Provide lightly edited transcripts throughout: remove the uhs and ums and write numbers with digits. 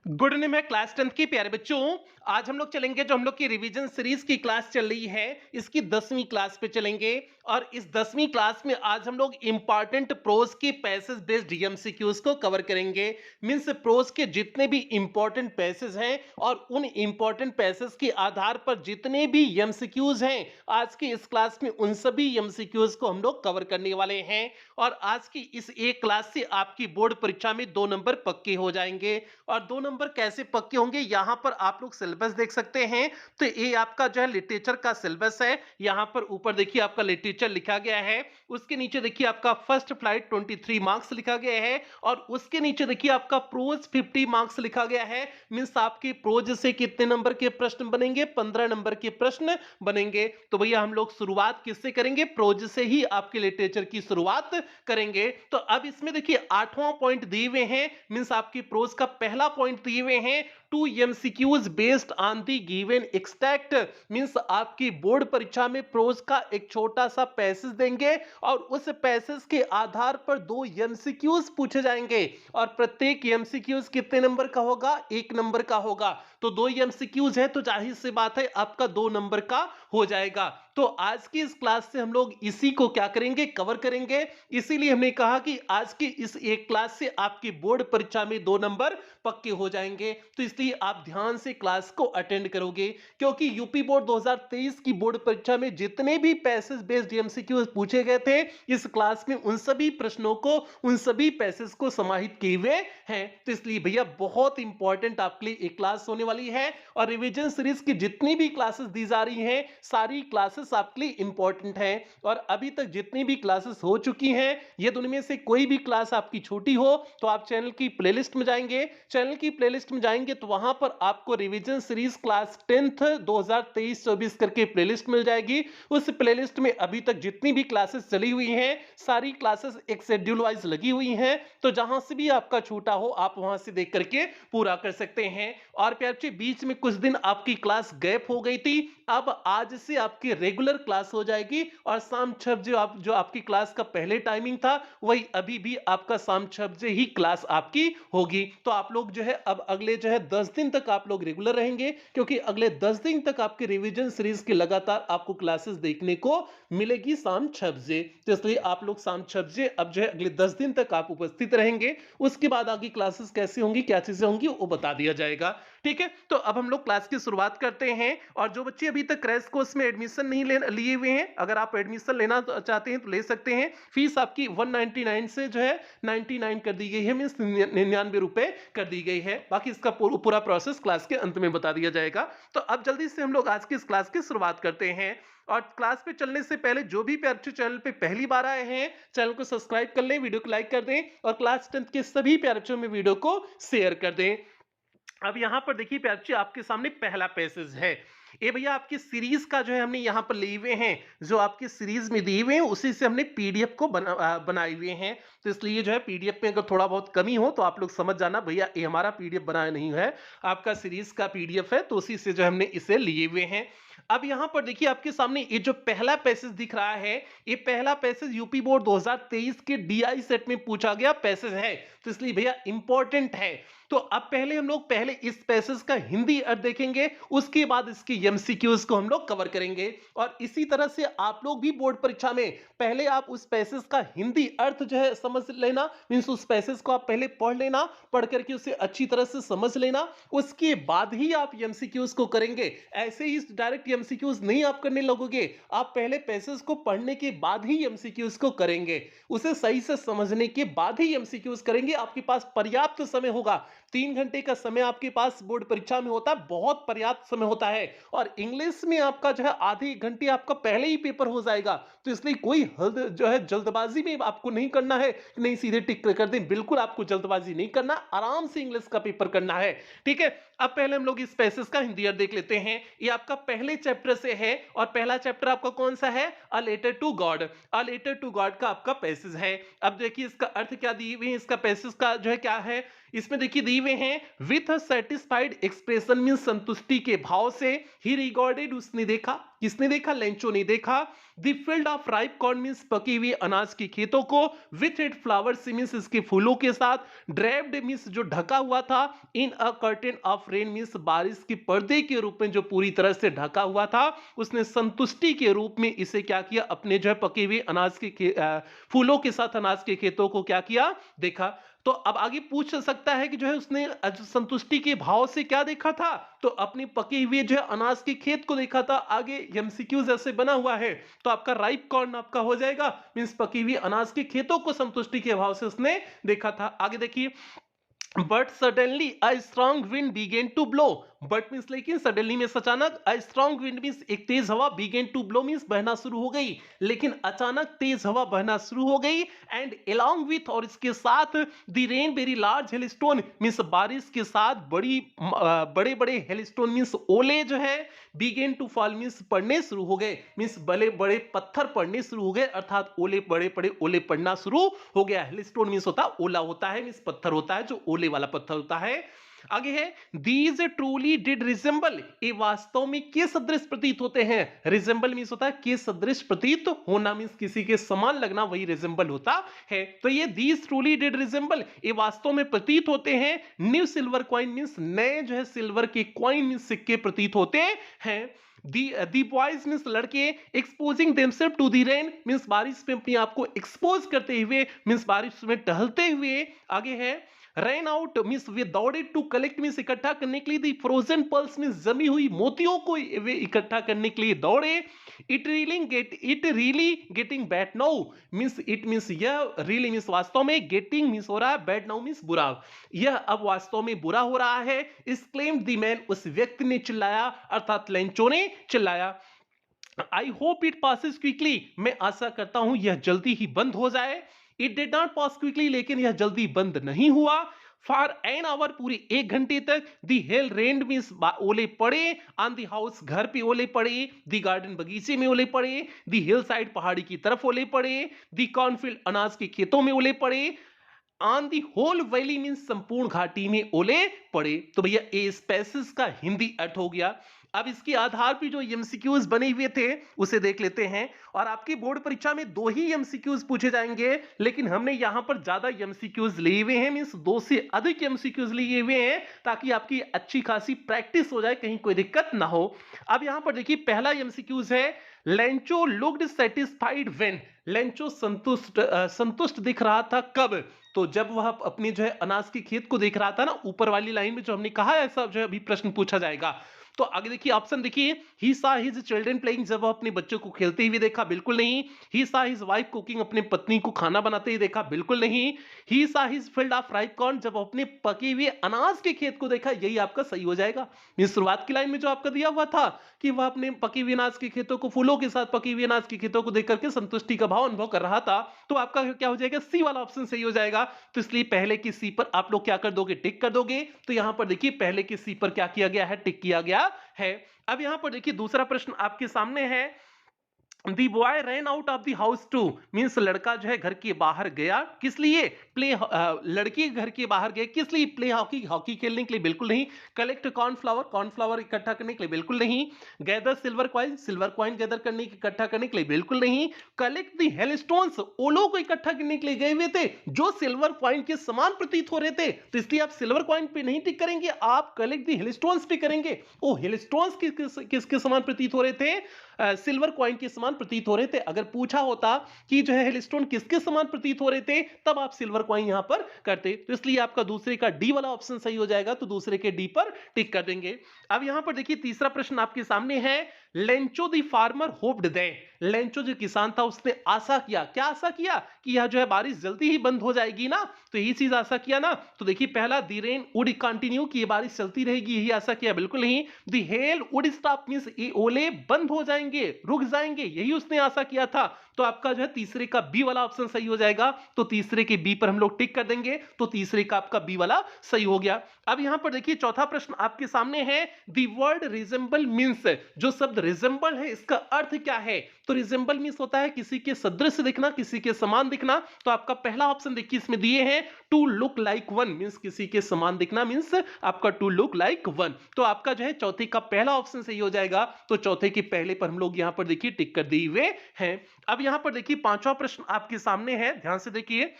Good evening है class 10th की प्यारे बच्चों। आज हम लोग चलेंगे जो हम लोग की रिवीजन सीरीज की क्लास चल रही है, इसकी 10वीं क्लास पे चलेंगे। और इस 10वीं क्लास में आज हम लोग इंपॉर्टेंट प्रोज की पैसेज बेस्ड एमसीक्यूज को कवर करेंगे। मींस प्रोज के जितने भी इंपॉर्टेंट पैसेज हैं और उन इंपॉर्टेंट पैसेज के आधार पर जितने भी एमसीक्यूज हैं, आज की इस क्लास में उन सभी एमसीक्यूज को हम लोग कवर करने वाले हैं। और आज की इस एक क्लास से आपकी बोर्ड परीक्षा में 2 नंबर पक्के हो जाएंगे। और 2 नंबर कैसे पक्के होंगे, यहां पर आप लोग सिलेबस देख सकते हैं। तो ये आपका जो है लिटरेचर का सिलेबस है। यहां पर ऊपर देखिए आपका लिटरेचर लिखा गया है, उसके नीचे देखिए आपका फर्स्ट फ्लाइट 23 मार्क्स लिखा गया है, और उसके नीचे देखिए आपका प्रोज 50 मार्क्स लिखा गया है। मींस आपके प्रोज से कितने नंबर के प्रश्न बनेंगे? 15 नंबर के प्रश्न बनेंगे। तो भैया हम लोग शुरुआत किससे करेंगे? प्रोज से ही आपके लिटरेचर की शुरुआत करेंगे। तो अब इसमें देखिए 8वां पॉइंट दिए हुए हैं। मींस आपकी प्रोज का पहला पॉइंट दिए हुए हैं, 2 MCQs based on the given extract. Means आपकी बोर्ड परीक्षा में प्रोज का एक छोटा सा पैसेज देंगे और उस पैसेज के आधार पर 2 एमसीक्यूज पूछे जाएंगे। और प्रत्येक एमसीक्यूज कितने नंबर का होगा? 1 नंबर का होगा। तो 2 एमसीक्यूज है तो जाहिर सी बात है आपका 2 नंबर का हो जाएगा। तो आज की इस क्लास से हम लोग इसी को क्या करेंगे? कवर करेंगे। इसीलिए हमने कहा कि आज की इस एक क्लास से आपकी बोर्ड परीक्षा में 2 नंबर पक्के हो जाएंगे। तो इसलिए आप ध्यान से क्लास को अटेंड करोगे, क्योंकि यूपी बोर्ड 2023 की बोर्ड परीक्षा में जितने भी पैसेज बेस्ड एमसीक्यूज पूछे गए थे, इस क्लास में उन सभी प्रश्नों को, उन सभी पैसेज को समाहित किए हुए हैं। तो इसलिए भैया बहुत इंपॉर्टेंट आपके लिए एक क्लास होने वाली है। और रिवीजन सीरीज की जितनी भी क्लासेस दी जा रही हैं, सारी क्लासेस आपके लिए इंपॉर्टेंट हैं। और अभी तक जितनी भी क्लासेस हो चुकी हैं, ये दोनों में से कोई भी क्लास आपकी छोटी हो तो आप चैनल की प्लेलिस्ट में जाएंगे। चैनल की प्लेलिस्ट में जाएंगे तो वहां पर आपको रिवीजन सीरीज क्लास 10th 2023-24 करके प्लेलिस्ट मिल जाएगी। उस प्लेलिस्ट में अभी तक जितनी भी क्लासेस चली हुई हैं, सारी क्लासेस एक शेड्यूल वाइज लगी हुई हैं। तो जहां से भी आपका छूटा हो आप वहां से देख करके पूरा कर सकते हैं। और प्यार बच्चे, बीच में कुछ दिन आपकी क्लास गैप हो गई थी, अब आज से आपकी रेगुलर क्लास हो जाएगी। और शाम 6 बजे जो आपकी क्लास का पहले टाइमिंग था, वही अभी भी आपका शाम 6 बजे ही क्लास आपकी होगी। तो आप लोग जो है अब अगले जो है 10 दिन तक आप लोग रेगुलर रहेंगे, क्योंकि अगले 10 दिन तक आपके रिवीजन सीरीज की लगातार आपको क्लासेस देखने को मिलेगी शाम 6 बजे। तो इसलिए आप लोग शाम 6 बजे अब जो है अगले 10 दिन तक आप उपस्थित रहेंगे। उसके बाद आगे क्लासेस कैसे होंगी, क्या चीजें होंगी, वो बता दिया जाएगा। ठीक है, तो अब हम लोग क्लास की शुरुआत करते हैं। और जो बच्चे अभी तक क्रैश कोर्स में एडमिशन नहीं लिए हुए हैं, अगर आप एडमिशन लेना चाहते हैं तो ले सकते हैं। फीस आपकी 199 से जो है 99 कर दी गई है, मींस 99 रुपए कर दी गई है। बाकी इसका पूरा प्रोसेस क्लास के अंत में बता दिया जाएगा। तो अब जल्दी से हम लोग आज की इस क्लास की शुरुआत करते हैं। और क्लास पे चलने से पहले जो भी प्यारे चैनल पे पहली बार आए हैं, चैनल को सब्सक्राइब कर लें, वीडियो को लाइक कर दें और क्लास 10th के सभी प्यारे बच्चों में वीडियो को शेयर कर दें। अब यहां पर देखिए प्यारे बच्चे, आपके सामने पहला पैसेज है। ये भैया आपकी सीरीज का जो है हमने यहां पर लिए हुए हैं, जो आपकी सीरीज में दिए हुए हैं उसी से हमने पीडीएफ को बनाए हुए हैं। तो इसलिए जो है पीडीएफ में अगर थोड़ा बहुत कमी हो तो आप लोग समझ जाना, भैया ये हमारा पीडीएफ बनाया नहीं है, आपका सीरीज का पीडीएफ है, तो उसी से जो हमने इसे लिए हुए हैं। अब यहां पर देखिए आपके सामने ये जो पहला पैसेज दिख रहा है, ये पहला पैसेज यूपी बोर्ड 2023 के डीआई सेट में पूछा गया पैसेज है। तो इसलिए भैया इंपॉर्टेंट है। तो अब पहले हम लोग पहले इस पैसेज का हिंदी अर्थ देखेंगे, उसके बाद इसकी एमसीक्यूज को हम लोग कवर करेंगे। और इसी तरह से आप लोग भी बोर्ड परीक्षा में पहले आप उस पैसेज का हिंदी अर्थ जो है समझ लेना, मींस उस पैसेज को आप पहले पढ़ लेना, पढ़ करके उसे अच्छी तरह से समझ लेना, उसके बाद ही आप एमसीक्यूज को करेंगे। ऐसे ही डायरेक्ट एमसीक्यूज नहीं आप करने लगोगे, आप पहले पैसेज को पढ़ने के बाद ही एमसीक्यूज को करेंगे, उसे सही से समझने के बाद ही एमसीक्यूज करेंगे। आपके पास पर्याप्त समय होगा, 3 घंटे का समय आपके पास बोर्ड परीक्षा में होता है, बहुत पर्याप्त समय होता है। और इंग्लिश में आपका जो है आधे घंटे आपका पहले ही पेपर हो जाएगा। तो इसलिए कोई जो है जल्दबाजी में आपको नहीं करना है, नहीं सीधे टिक कर दें, बिल्कुल आपको जल्दबाजी नहीं करना, आराम से इंग्लिश का पेपर करना है। ठीक है, अब पहले हम लोग इस पैसेज का हिंदी अर्थ देख लेते हैं। ये आपका पहले चैप्टर से है, और पहला चैप्टर आपका कौन सा है? A letter to God. A letter to God का आपका पैसेज है। अब देखिए इसका अर्थ क्या दिए हुए हैं, इसका पैसेज का जो है क्या है, इसमें देखिए दिए हुए हैं with a satisfied expression mean संतुष्टि के भाव से ही रिकॉर्डेड उसने देखा, किसने देखा? लेंचो ने देखा। The field of ripe corn means पके हुए अनाज के खेतों को विथ इट फ्लावर्स मीन्स इसके फूलों के साथ, ड्रेप्ड मीन्स जो ढका हुआ था, इन अ कर्टेन ऑफ रेन मीन्स बारिश के पर्दे के रूप में जो पूरी तरह से ढका हुआ था, उसने संतुष्टि के रूप में इसे क्या किया? अपने जो है पके हुए अनाज के फूलों के साथ अनाज के खेतों को क्या किया? देखा। तो अब आगे पूछ सकता है कि जो है उसने संतुष्टि के भाव से क्या देखा था? तो अपने पके हुए जो है अनाज के खेत को देखा था। आगे एमसीक्यू जैसे बना हुआ है तो आपका राइप कॉर्न आपका हो जाएगा, मींस पकी हुई अनाज के खेतों को संतुष्टि के भाव से उसने देखा था। आगे देखिए, but suddenly a strong wind began to blow, but means लेकिन सडनली में अचानक, अ स्ट्रॉन्ग विंड मींस एक तेज हवा, बिगेन टू ब्लो मींस बहना शुरू हो गई, लेकिन अचानक तेज हवा बहना शुरू हो गई, एंड अलोंग विथ और इसके साथ the rain very large hailstone means बारिश के साथ बड़े बड़े हेलस्टोन मींस ओले जो है, बिगेन टू फॉल मींस पड़ने शुरू हो गए, मींस बड़े बड़े पत्थर पड़ने शुरू हो गए, अर्थात ओले बड़े बड़े ओले पड़ना शुरू हो गया। हेलस्टोन मींस होता ओला होता है, मींस पत्थर होता है जो ओले वाला पत्थर होता है। आगे है दीज ट्रूली डिड रिजेंबल, ये वास्तव में के सदृश प्रतीत होते हैं। रिजेंबल मींस होता है के सदृश प्रतीत होना, मींस किसी के समान लगना, वही रिजेंबल होता है। तो ये दीज ट्रूली डिड रिजेंबल, ये वास्तव में प्रतीत होते हैं। न्यू सिल्वर कॉइन मींस नए जो है सिल्वर के कॉइन मींस सिक्के प्रतीत होते हैं। दी बॉयज मींस लड़के, exposing themselves to the rain means बारिश में अपने आप को एक्सपोज करते हुए, मींस बारिश में टहलते हुए। आगे है रैन आउट मींस वे दौड़े टू कलेक्ट मींस इकट्ठा करने के लिए, दी फ्रोजन पर्ल्स मींस जमी हुई मोतियों को वे इकट्ठा करने के लिए दौड़े। It really getting bad now means it means यह रियली मींस वास्तव में, गेटिंग मींस हो रहा है, बैड नाउ मींस बुरा, यह अब वास्तव में बुरा हो रहा है। एक्सक्लेम्ड द मैन, उस व्यक्ति ने चिल्लाया, अर्थात लेंचो ने चिल्लाया। I hope it passes quickly, मैं आशा करता हूं यह जल्दी ही बंद हो जाए। It did not pass quickly, लेकिन यह जल्दी बंद नहीं हुआ। फॉर एन आवर, पूरी एक घंटे तक। दी हेल रेन्ड मींस ओले पड़े, ऑन दी हाउस घर पे ओले पड़े, दी गार्डन बगीचे में ओले पड़े, दी हिल साइड पहाड़ी की तरफ ओले पड़े, दी कॉर्नफील्ड अनाज के खेतों में ओले पड़े, on the whole valley means संपूर्ण घाटी में ओले पड़े। तो भैया ए स्पेसिस का हिंदी अर्थ हो गया। अब इसके आधार पर जो एमसीक्यूज बने हुए थे उसे देख लेते हैं, और आपकी बोर्ड परीक्षा में 2 ही एमसीक्यूज पूछे जाएंगे, लेकिन हमने यहां पर ज्यादा एमसीक्यूज लिए हुए हैं, मींस 2 से अधिक एमसीक्यूज लिए हुए हैं, ताकि आपकी अच्छी खासी प्रैक्टिस हो जाए, कहीं कोई दिक्कत ना हो। अब यहां पर देखिए पहला एमसीक्यूज है, Lencho looked satisfied when, Lencho संतुष्ट दिख रहा था कब? तो जब वह अपने जो है अनाज के खेत को देख रहा था ना, ऊपर वाली लाइन में जो हमने कहा ऐसा जो है अभी प्रश्न पूछा जाएगा। तो आगे देखिए ऑप्शन देखिए, ही सा हिज चिल्ड्रन प्लेइंग, जब वह अपने बच्चों को खेलते हुए देखा, बिल्कुल नहीं। He saw his wife cooking, अपने पत्नी को खाना बनाते हुए देखा, बिल्कुल नहीं। He saw his field of ripe corn, जब अपने पके हुए अनाज के खेत को देखा, यही आपका सही हो जाएगा। ये शुरुआत की लाइन में जो आपका दिया हुआ था कि वह अपने पके हुए अनाज के खेतों को, फूलों के साथ पके हुए अनाज के खेतों को देख करके संतुष्टि का भाव अनुभव कर रहा था, तो आपका क्या हो जाएगा? सी वाला ऑप्शन सही हो जाएगा। तो इसलिए पहले की सी पर आप लोग क्या कर दोगे? टिक कर दोगे। तो यहां पर देखिए पहले की सी पर क्या किया गया है? टिक किया गया है। अब यहां पर देखिए दूसरा प्रश्न आपके सामने है, the boy ran out of the house to means लड़का जो है घर के बाहर गया, किस लिए? प्ले लड़की घर के बाहर गए किस लिए? प्ले हॉकी, हॉकी खेलने के लिए, बिल्कुल नहीं। कलेक्ट कॉर्नफ्लावर, कॉर्नफ्लावर इकट्ठा करने के लिए, बिल्कुल नहीं। Gather silver coin, silver coin gather करने की, इकट्ठा करने के लिए, बिल्कुल नहीं। कलेक्ट द हेलस्टोन्स, ओलों को इकट्ठा करने के लिए गए हुए थे जो सिल्वर कॉइन के समान प्रतीत हो रहे थे, तो इसलिए आप सिल्वर कॉइन पे नहीं टिक करेंगे, आप कलेक्ट द हेलस्टोन्स पे करेंगे। ओ हेलस्टोन्स किसके समान प्रतीत हो रहे थे? सिल्वर कॉइन के समान प्रतीत हो रहे थे। अगर पूछा होता कि जो है हेलस्टोन किसके समान प्रतीत हो रहे थे, तब आप सिल्वर कॉइन यहां पर करते। तो इसलिए आपका दूसरे का डी वाला ऑप्शन सही हो जाएगा, तो दूसरे के डी पर टिक कर देंगे। अब यहां पर देखिए तीसरा प्रश्न आपके सामने है, Lencho the farmer hoped that, Lencho जो किसान था उसने आशा किया, क्या आशा किया? कि यह जो है बारिश जल्दी ही बंद हो जाएगी ना, तो यही चीज आशा किया ना। तो देखिए पहला, द रेन वुड कंटिन्यू, कि ये बारिश चलती रहेगी, यही आशा किया, बिल्कुल नहीं। The hello would stop means ये ओले बंद हो जाएंगे, रुक जाएंगे, यही उसने आशा किया था। तो आपका जो है तीसरे का बी वाला ऑप्शन सही हो जाएगा, तो तीसरे के बी पर हम लोग टिक कर देंगे, तो तीसरे का आपका बी वाला सही हो गया। अब यहां पर देखिए चौथा प्रश्न आपके सामने है, द वर्ड रिजेंबल मींस, जो शब्द रिजेंबल है इसका अर्थ क्या है? तो रिजेंबल मींस होता है किसी के सदृश दिखना, किसी के समान दिखना। तो आपका पहला ऑप्शन देखिए इसमें दिए हैं to look like one means किसी के समान दिखना मींस आपका टू लुक लाइक वन। तो आपका जो है चौथे का पहला ऑप्शन सही हो जाएगा। तो चौथे के पहले पर हम लोग यहां पर देखिए टिक कर दिए हुए हैं। अब यहां पर देखिए पांचवा प्रश्न आपके सामने है, ध्यान से देखिए।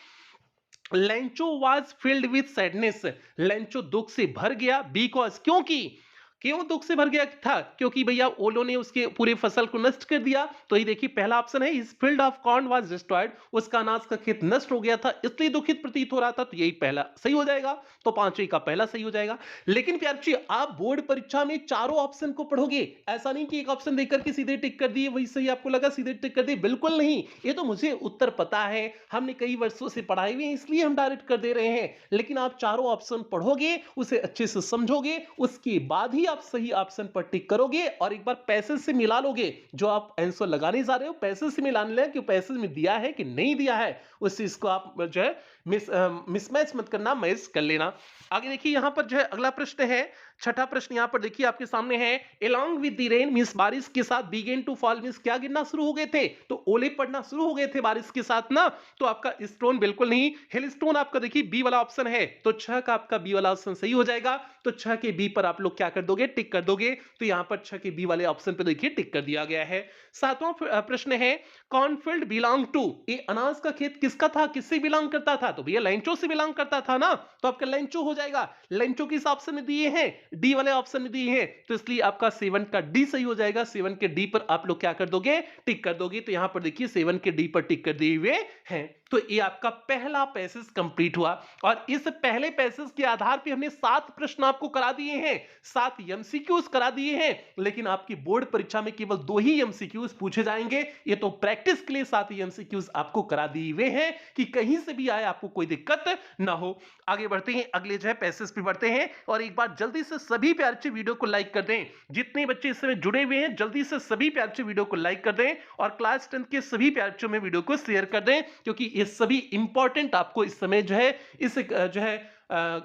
Lencho was filled with sadness, Lencho दुख से भर गया बिकॉज क्योंकि, क्यों दुख से भर गया था? क्योंकि भैया ओलो ने उसके पूरे फसल को नष्ट कर दिया। तो ये देखिए पहला ऑप्शन है इस field of corn was destroyed, उसका अनाज का खेत नष्ट हो गया था इसलिए दुखित प्रतीत हो रहा था। तो यही पहला सही हो जाएगा। तो पांचवी का पहला सही हो जाएगा। लेकिन प्यार जी आप बोर्ड परीक्षा में चारों ऑप्शन को पढ़ोगे, ऐसा नहीं कि एक ऑप्शन देकर के सीधे टिक कर दिए वही सही आपको लगा सीधे टिक कर दिए, बिल्कुल नहीं। ये तो मुझे उत्तर पता है, हमने कई वर्षों से पढ़ाई हुई है इसलिए हम डायरेक्ट कर दे रहे हैं। लेकिन आप चारों ऑप्शन पढ़ोगे, उसे अच्छे से समझोगे, उसके बाद ही आप सही ऑप्शन पर टिक करोगे और एक बार पैसे से मिला लोगे। जो आप आंसर लगाने जा रहे हो पैसे से मिलाने लें कि पैसे में दिया है कि नहीं दिया है, उस चीज को आप जो है मिसमैच मत करना, मैच कर लेना। आगे देखिए यहां पर जो है अगला प्रश्न है, छठा प्रश्न यहां पर देखिए आपके सामने है। along with the rain means बारिश के साथ begin to fall मींस क्या गिरना शुरू हो गए थे? तो ओले पड़ना शुरू हो गए थे बारिश के साथ ना। तो आपका स्टोन बिल्कुल नहीं, हिल स्टोन आपका देखिए बी वाला ऑप्शन है। तो छह का आपका बी वाला ऑप्शन सही हो जाएगा। तो छह के बी पर आप लोग क्या कर दोगे? टिक कर दोगे। तो यहां पर छह के बी वाले ऑप्शन पर देखिए टिक कर दिया गया है। सातवां प्रश्न है कॉर्नफील्ड बिलोंग टू, ये अनाज का खेत किसका था, किससे बिलोंग करता था? तो भैया लेंचो से बिलोंग करता था ना। तो आपका लेंचो हो जाएगा। लेंचो किस ऑप्शन में दिए हैं? डी वाले ऑप्शन में दिए हैं। तो इसलिए आपका 7 का डी सही हो जाएगा। 7 के डी पर आप लोग क्या कर दोगे? टिक कर दोगे। तो यहां पर देखिए 7 के डी पर टिक कर दिए हुए हैं। तो ये आपका पहला पैसेज कंप्लीट हुआ। और इस पहले पैसेज के आधार पे हमने 7 प्रश्न आपको करा दिए हैं, 7 एमसीक्यूज करा दिए हैं। लेकिन आपकी बोर्ड परीक्षा में केवल 2 ही एमसीक्यूज पूछे जाएंगे। ये तो प्रैक्टिस के लिए 7 एमसीक्यूज आपको करा दिए हुए हैं कि कहीं से भी आए आपको कोई दिक्कत ना हो। आगे बढ़ते हैं, अगले जो है पैसेज पे बढ़ते हैं। और एक बार जल्दी से सभी प्यारे बच्चे वीडियो को लाइक कर दें। जितने बच्चे इस समय जुड़े हुए हैं जल्दी से सभी प्यारे बच्चे वीडियो को लाइक कर दें और क्लास 10 के सभी प्यारे बच्चों में वीडियो को शेयर कर दें, क्योंकि ये सभी इंपॉर्टेंट आपको इस समय जो है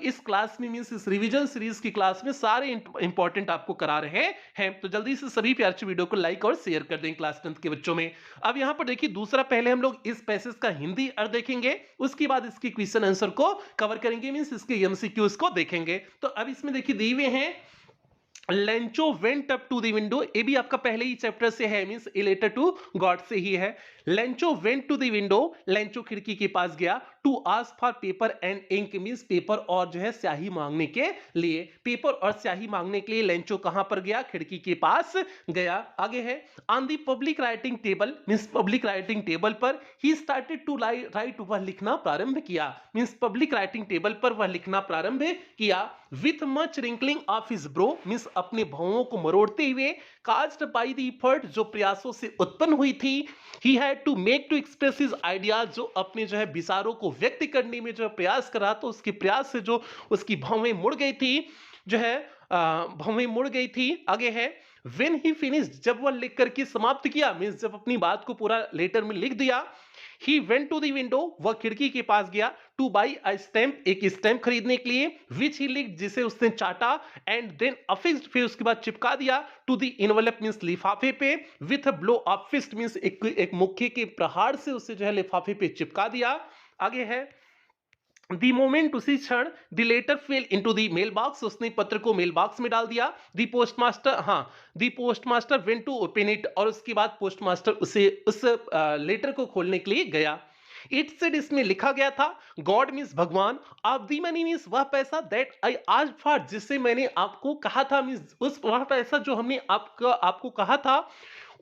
इस क्लास में मींस इस रिवीजन सीरीज की क्लास में सारे इंपॉर्टेंट आपको करा रहे हैं। तो जल्दी से सभी प्यारे बच्चे वीडियो को लाइक और शेयर कर दें क्लास 10 के बच्चों में। अब यहां पर देखिए दूसरा, पहले हम लोग इस पैसेज का हिंदी अर्थ देखेंगे, उसके बाद इसकी क्वेश्चन आंसर को कवर करेंगे, मींस इसके एमसीक्यूज को देखेंगे। तो अब इसमें देखिए दिए हुए हैं Lencho went up to the window, ये भी आपका पहले ही चैप्टर से है, means a letter to God से ही है। Lencho went to the window, Lencho खिड़की के पास गया। To ask for paper and ink means paper और जो है स्याही मांगने के लिए, पेपर और स्याही मांगने के लिए लेंचो कहां पर गया? खिड़की के पास गया। आगे है on the public writing table means public writing table पर ही स्टार्टेड टू राइट, वह लिखना प्रारंभ किया, मींस पब्लिक राइटिंग टेबल पर वह लिखना प्रारंभ किया। With much wrinkling of his bro means अपने भौहों को मरोड़ते हुए, काज्ड बाय द एफर्ट जो प्रयासों से उत्पन्न हुई थी, he had to make to express his ideas जो अपने जो है विचारों को व्यक्त करने में जो प्रयास कर रहा था, उसके प्रयास से जो उसकी भौहें मुड़ गई थी, जो है भौहें मुड़ गई थी। आगे है व्हेन ही फिनिश्ड, जब वह लिख करके समाप्त किया, मींस जब अपनी बात को पूरा लेटर में लिख दिया। He went to the window, वह खिड़की के पास गया। टू बाई अ स्टैम्प, एक स्टैम्प खरीदने के लिए। विच ही लिख, जिसे उसने चाटा। एंड देन अफिक्स्ड, फिर उसके बाद चिपका दिया। टू द इनवलप मींस लिफाफे पे। With a blow of fist means एक मुक्के के प्रहार से उसे जो है लिफाफे पे चिपका दिया। आगे है दी मोमेंट, उसी क्षण the letter fell into the mail box, उसने पत्र को मेल बॉक्स में डाल दिया। The postmaster went to open it, और उसके बाद पोस्टमास्टर उस लेटर को खोलने के लिए गया। इट सेड, इसमें लिखा गया था गॉड मींस भगवान, ऑफ दी मनी मींस वह पैसा, दैट आई आज फॉर जिससे मैंने आपको कहा था, मींस उस वह पैसा जो हमने आपको कहा था,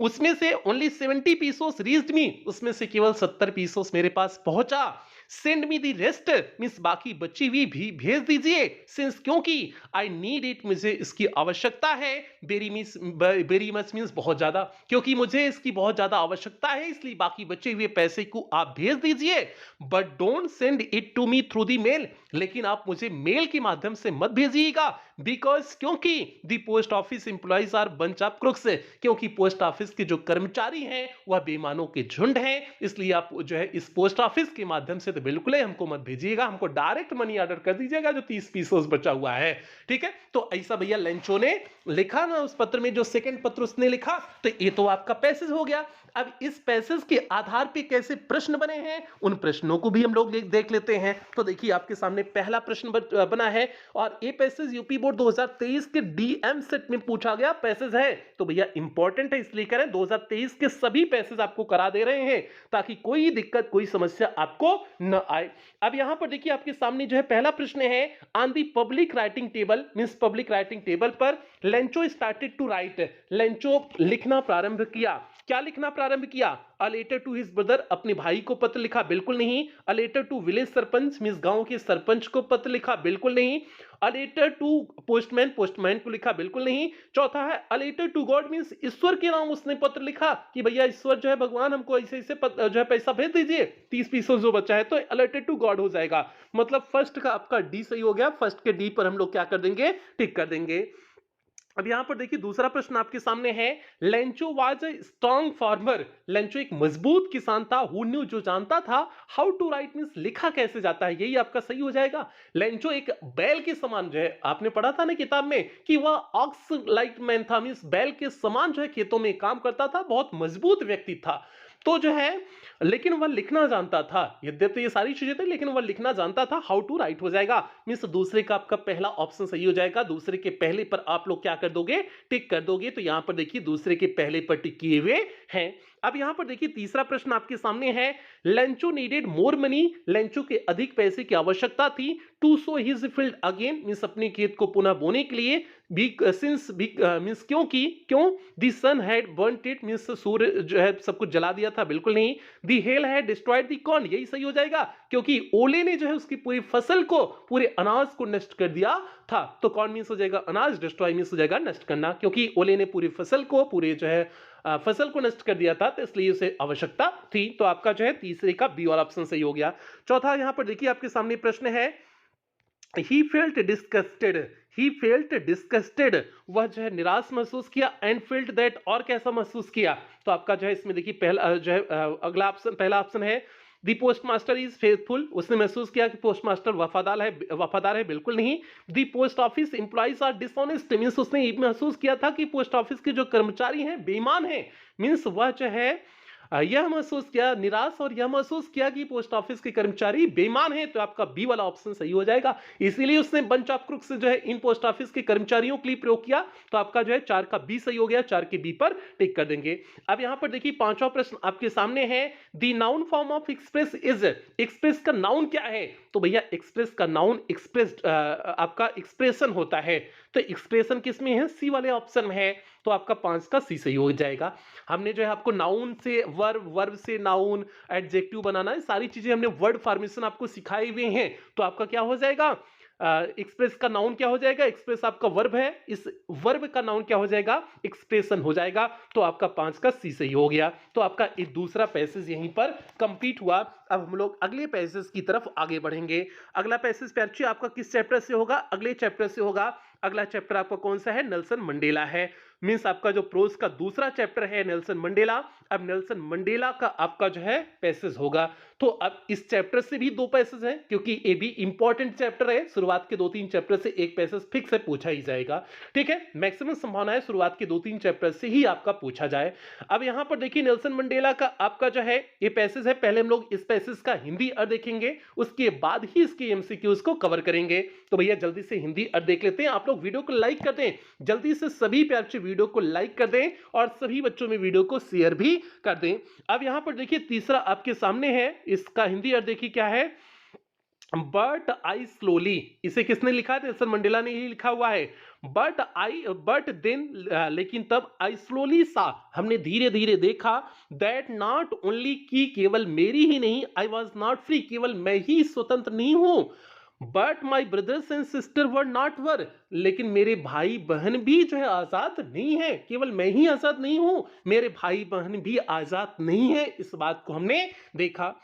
उसमें से ओनली 70 पीसोस रीच्ड मी, उसमें से केवल 70 पीसोस मेरे पास पहुंचा। Send me the rest means बाकी बची हुई भी भेज दीजिए। सिंस, क्योंकि आई नीड इट, मुझे इसकी आवश्यकता है। वेरी मच मींस बहुत ज्यादा, क्योंकि मुझे इसकी बहुत ज्यादा आवश्यकता है, इसलिए बाकी बचे हुए पैसे को आप भेज दीजिए। But don't send it to me through the mail, लेकिन आप मुझे मेल के माध्यम से मत भेजिएगा। बिकॉज, क्योंकि the post office employees are bunch of crooks, क्योंकि पोस्ट ऑफिस के जो कर्मचारी हैं वह बेईमानों के झुंड हैं, इसलिए आप जो है इस पोस्ट ऑफिस के माध्यम से तो बिल्कुल ही हमको मत भेजिएगा, हमको डायरेक्ट मनी ऑर्डर कर दीजिएगा जो 30 पीसोस बचा हुआ है। ठीक है, तो ऐसा भैया लेंचो ने लिखा ना उस पत्र में, जो सेकंड पत्र उसने लिखा, तो ये तो आपका पैसेज हो गया। अब इस पैसेज के आधार पे कैसे प्रश्न बने हैं, उन प्रश्नों को भी हम लोग देख लेते हैं। तो देखिए आपके सामने पहला प्रश्न बना है, और ये पैसेज यूपी बोर्ड 2023 के डीएम सेट में पूछा गया पैसेज है। तो भैया इंपॉर्टेंट है, इसलिए करें 2023 के सभी पैसेज आपको करा दे रहे हैं, ताकि कोई दिक्कत कोई समस्या आपको न आए। अब यहां पर देखिए आपके सामने जो है पहला प्रश्न है, on the public writing table, means public writing table पर Lencho started to write, Lencho लिखना प्रारंभ किया। क्या लिखना प्रारंभ किया? A letter to his brother, अपने भाई को पत्र लिखा, बिल्कुल नहीं। A letter to village sarpanch, means गांव के सरपंच को पत्र लिखा, बिल्कुल नहीं। A letter to postman, postman को लिखा, बिल्कुल नहीं। चौथा है a letter to God, means ईश्वर के नाम उसने पत्र लिखा कि भैया ईश्वर जो है भगवान हमको ऐसे ऐसे जो है पैसा भेज दीजिए, 30 जो बचा है, तो अ लेटर टू गॉड हो जाएगा। मतलब फर्स्ट का आपका डी सही हो गया, फर्स्ट के डी पर हम लोग क्या कर देंगे, टिक कर देंगे। अब यहां पर देखिए दूसरा प्रश्न आपके सामने है, Lencho was a strong farmer, Lencho एक मजबूत किसान था, हु न्यू, जो जानता था, हाउ टू राइट, मींस लिखा कैसे जाता है, यही आपका सही हो जाएगा। लेंचो एक बैल के समान, जो है आपने पढ़ा था ना किताब में कि वह ऑक्स लाइक मैन था, मींस बैल के समान जो है खेतों में काम करता था, बहुत मजबूत व्यक्ति था। तो जो है, लेकिन वह लिखना जानता था, यद्यपि ये सारी चीजें थी लेकिन वह लिखना जानता था, हाउ टू राइट हो जाएगा, मींस दूसरे का आपका पहला ऑप्शन सही हो जाएगा। दूसरे के पहले पर आप लोग क्या कर दोगे, टिक कर दोगे। तो यहां पर देखिए दूसरे के पहले पर टिक किए हुए हैं। अब यहां पर देखिए तीसरा प्रश्न आपके सामने है, Lencho needed more money, Lencho के अधिक पैसे की आवश्यकता थी, to sow his field again, means अपने खेत को पुनः बोने के लिए, सिंस मींस क्योंकि, क्यों, the sun had burnt it, means सूर्य जो है सब कुछ जला दिया था, बिल्कुल नहीं। The hail had destroyed the corn, यही सही हो जाएगा, क्योंकि ओले ने जो है उसकी पूरी फसल को, पूरे अनाज को नष्ट कर दिया था। तो कॉर्न मींस हो जाएगा अनाज, डिस्ट्रॉय मींस हो जाएगा नष्ट करना, क्योंकि ओले ने पूरी फसल को, पूरे जो है फसल को नष्ट कर दिया था, तो इसलिए उसे आवश्यकता थी। तो आपका जो है तीसरे का बी वाला ऑप्शन सही हो गया। चौथा यहां पर देखिए आपके सामने प्रश्न है, he felt disgusted, he felt disgusted, वह जो है निराश महसूस किया, एंड फेल्ट दैट, और कैसा महसूस किया। तो आपका जो है इसमें देखिए पहला जो है अगला ऑप्शन, पहला ऑप्शन है दी पोस्ट मास्टर इज फेथफुल, उसने महसूस किया कि पोस्ट मास्टर वफादार है, बिल्कुल नहीं। The post office employees are dishonest, means उसने महसूस किया था कि पोस्ट ऑफिस के जो कर्मचारी हैं बेईमान हैं, मींस वह जो है यह महसूस किया निराश, और यह महसूस किया कि पोस्ट ऑफिस के कर्मचारी बेईमान हैं। तो आपका बी वाला ऑप्शन सही हो जाएगा, इसीलिए उसने बंच ऑफ क्रुक्स जो है इन पोस्ट ऑफिस के कर्मचारियों के लिए प्रयोग किया। तो आपका जो है 4 का बी सही हो गया, 4 के बी पर टिक कर देंगे। अब यहां पर देखिए पांचवा प्रश्न आपके सामने है, the noun form of express is, express का नाउन क्या है। तो भैया एक्सप्रेस का नाउन एक्सप्रेस आपका एक्सप्रेशन होता है, तो एक्सप्रेशन किसमें है, सी वाले ऑप्शन में है। तो आपका 5 का सी सही हो जाएगा। हमने जो है आपको नाउन से वर्ब, वर्ब से नाउन, एडजेक्टिव बनाना है, सारी चीजें हमने वर्ड फॉर्मेशन आपको सिखाए हुए हैं। तो आपका क्या हो जाएगा, एक्सप्रेस का नाउन क्या हो जाएगा, एक्सप्रेस आपका वर्ब है, इस वर्ब का नाउन क्या हो जाएगा, एक्सप्रेशन हो जाएगा। तो आपका 5 का सी सही हो गया। तो आपका एक दूसरा पैसेज यहीं पर कंप्लीट हुआ। अब हम लोग अगले पैसेज की तरफ आगे बढ़ेंगे। अगला पैसेज प्यारे आपका किस चैप्टर से होगा, अगले चैप्टर से होगा। अगला चैप्टर आपका कौन सा है, नेल्सन मंडेला है, मींस आपका जो प्रोज का दूसरा चैप्टर है नेल्सन मंडेला। अब नेल्सन मंडेला का आपका जो है पैसेज होगा। तो अब इस चैप्टर से भी 2 पैसेज हैं, क्योंकि ये भी इंपॉर्टेंट चैप्टर है। शुरुआत के 2-3 चैप्टर से एक पैसेज फिक्स है, पूछा ही जाएगा, ठीक है। मैक्सिमम संभावना है शुरुआत के 2-3 चैप्टर से ही आपका पूछा जाए। अब यहां पर देखिए नेल्सन मंडेला का आपका जो है ये पैसेज है, पहले हम लोग इस पैसेज का हिंदी अर्थ देखेंगे, उसके बाद ही इसके एमसीक्यूज को कवर करेंगे। तो भैया जल्दी से हिंदी अर्थ देख लेते हैं। आप लोग वीडियो को लाइक कर दें, जल्दी से सभी प्यार से वीडियो को लाइक कर दें, और सभी बच्चों में वीडियो को शेयर भी कर दें। अब यहां पर देखिए तीसरा आपके सामने है, इसका हिंदी अर्थ देखिए क्या है, बट आई स्लोली, इसे किसने लिखा है, नेल्सन मंडेला ने ही लिखा हुआ है। बट देन, लेकिन तब, आई स्लोली सा, हमने धीरे धीरे देखा, दैट नॉट ओनली की, केवल मेरी ही नहीं, आई वॉज नॉट फ्री, केवल मैं ही स्वतंत्र नहीं हूं, but my brothers and sister were not were, लेकिन मेरे भाई बहन भी जो है आजाद नहीं है, केवल मैं ही आजाद नहीं हूं, मेरे भाई बहन भी आजाद नहीं है। इस बात को हमने देखा।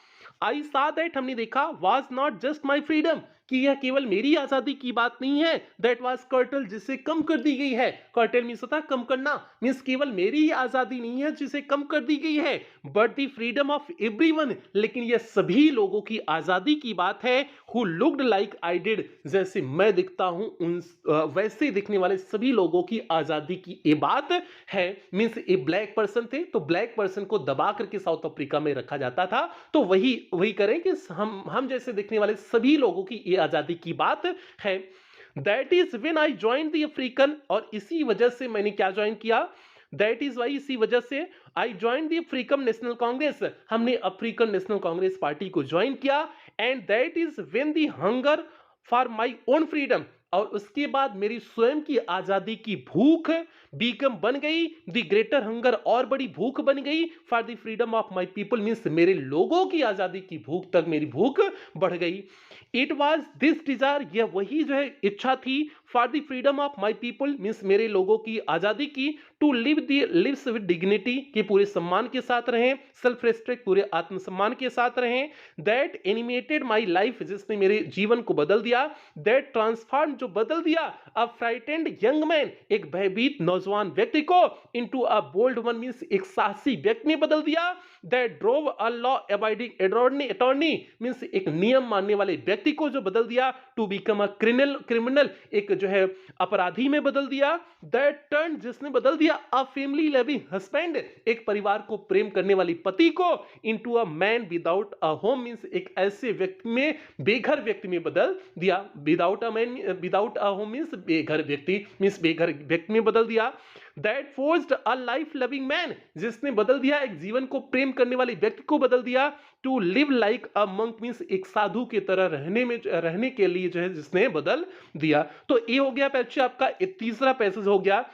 आई सा दैट, हमने देखा, was not just my freedom, कि यह केवल मेरी आजादी की बात नहीं है, दैट वाज कर्टल, जिसे कम कर दी गई है। कर्टल मींस होता है कम करना, मींस केवल मेरी ही आजादी नहीं है जिसे कम कर दी गई है, but the freedom of everyone, लेकिन यह सभी लोगों की आजादी की बात है, who looked like I did, जैसे मैं दिखता हूं उन वैसे दिखने वाले सभी लोगों की आजादी की ये बात है। मींस ए ब्लैक पर्सन थे तो ब्लैक पर्सन को दबा करके साउथ अफ्रीका में रखा जाता था, तो वही वही करें कि हम जैसे दिखने वाले सभी लोगों की ये आजादी की बात है। That is when I join the African, और इसी वजह से मैंने क्या ज्वाइन किया, दैट इज वाई, इसी वजह से I join the African national Congress, हमने अफ्रीकन नेशनल कांग्रेस पार्टी को ज्वाइन किया। And that is when the hunger for my own freedom, और उसके बाद मेरी स्वयं की आजादी की भूख बीकम बन गई द ग्रेटर हंगर, और बड़ी भूख बन गई for the freedom of my people, means मेरे लोगों की आजादी की भूख तक मेरी भूख बढ़ गई। इट वॉज दिस डिजायर, यह वही जो है इच्छा थी, for the freedom of my people, means मेरे लोगों की आजादी की, टू लिव्स विद डिग्निटी, कि पूरे सम्मान के साथ रहें, सेल्फ रेस्पेक्ट, पूरे आत्मसम्मान के साथ रहें, दैट एनिमेटेड माई लाइफ, जिसने मेरे जीवन को बदल दिया, दैट ट्रांसफॉर्म, जो बदल दिया, अ फ्राइटेंड यंग मैन, एक भयभीत नौजवान व्यक्ति को, into a bold one, means एक साहसी व्यक्ति में बदल दिया, that drove a law abiding attorney, means एक नियम मानने वाले व्यक्ति को जो बदल दिया, टू बिकम अ क्रिमिनल, एक जो है अपराधी में बदल दिया, दैट टर्न, जिसने बदल दिया, अ फैमिली लविंग हस्बैंड, एक परिवार को प्रेम करने वाली पति को, into a man without a home, means एक ऐसे व्यक्ति में, बेघर व्यक्ति में बदल दिया, विदाउट अ होम मींस बेघर व्यक्ति, मींस बेघर व्यक्ति में बदल दिया, that forced a life loving man, जिसने बदल दिया, एक जीवन को प्रेम करने वाले व्यक्ति को बदल दिया, to live like a monk, means एक साधु की तरह रहने के लिए जो है जिसने बदल दिया। तो ये हो गया बच्चे आपका तीसरा पैसेज हो गया,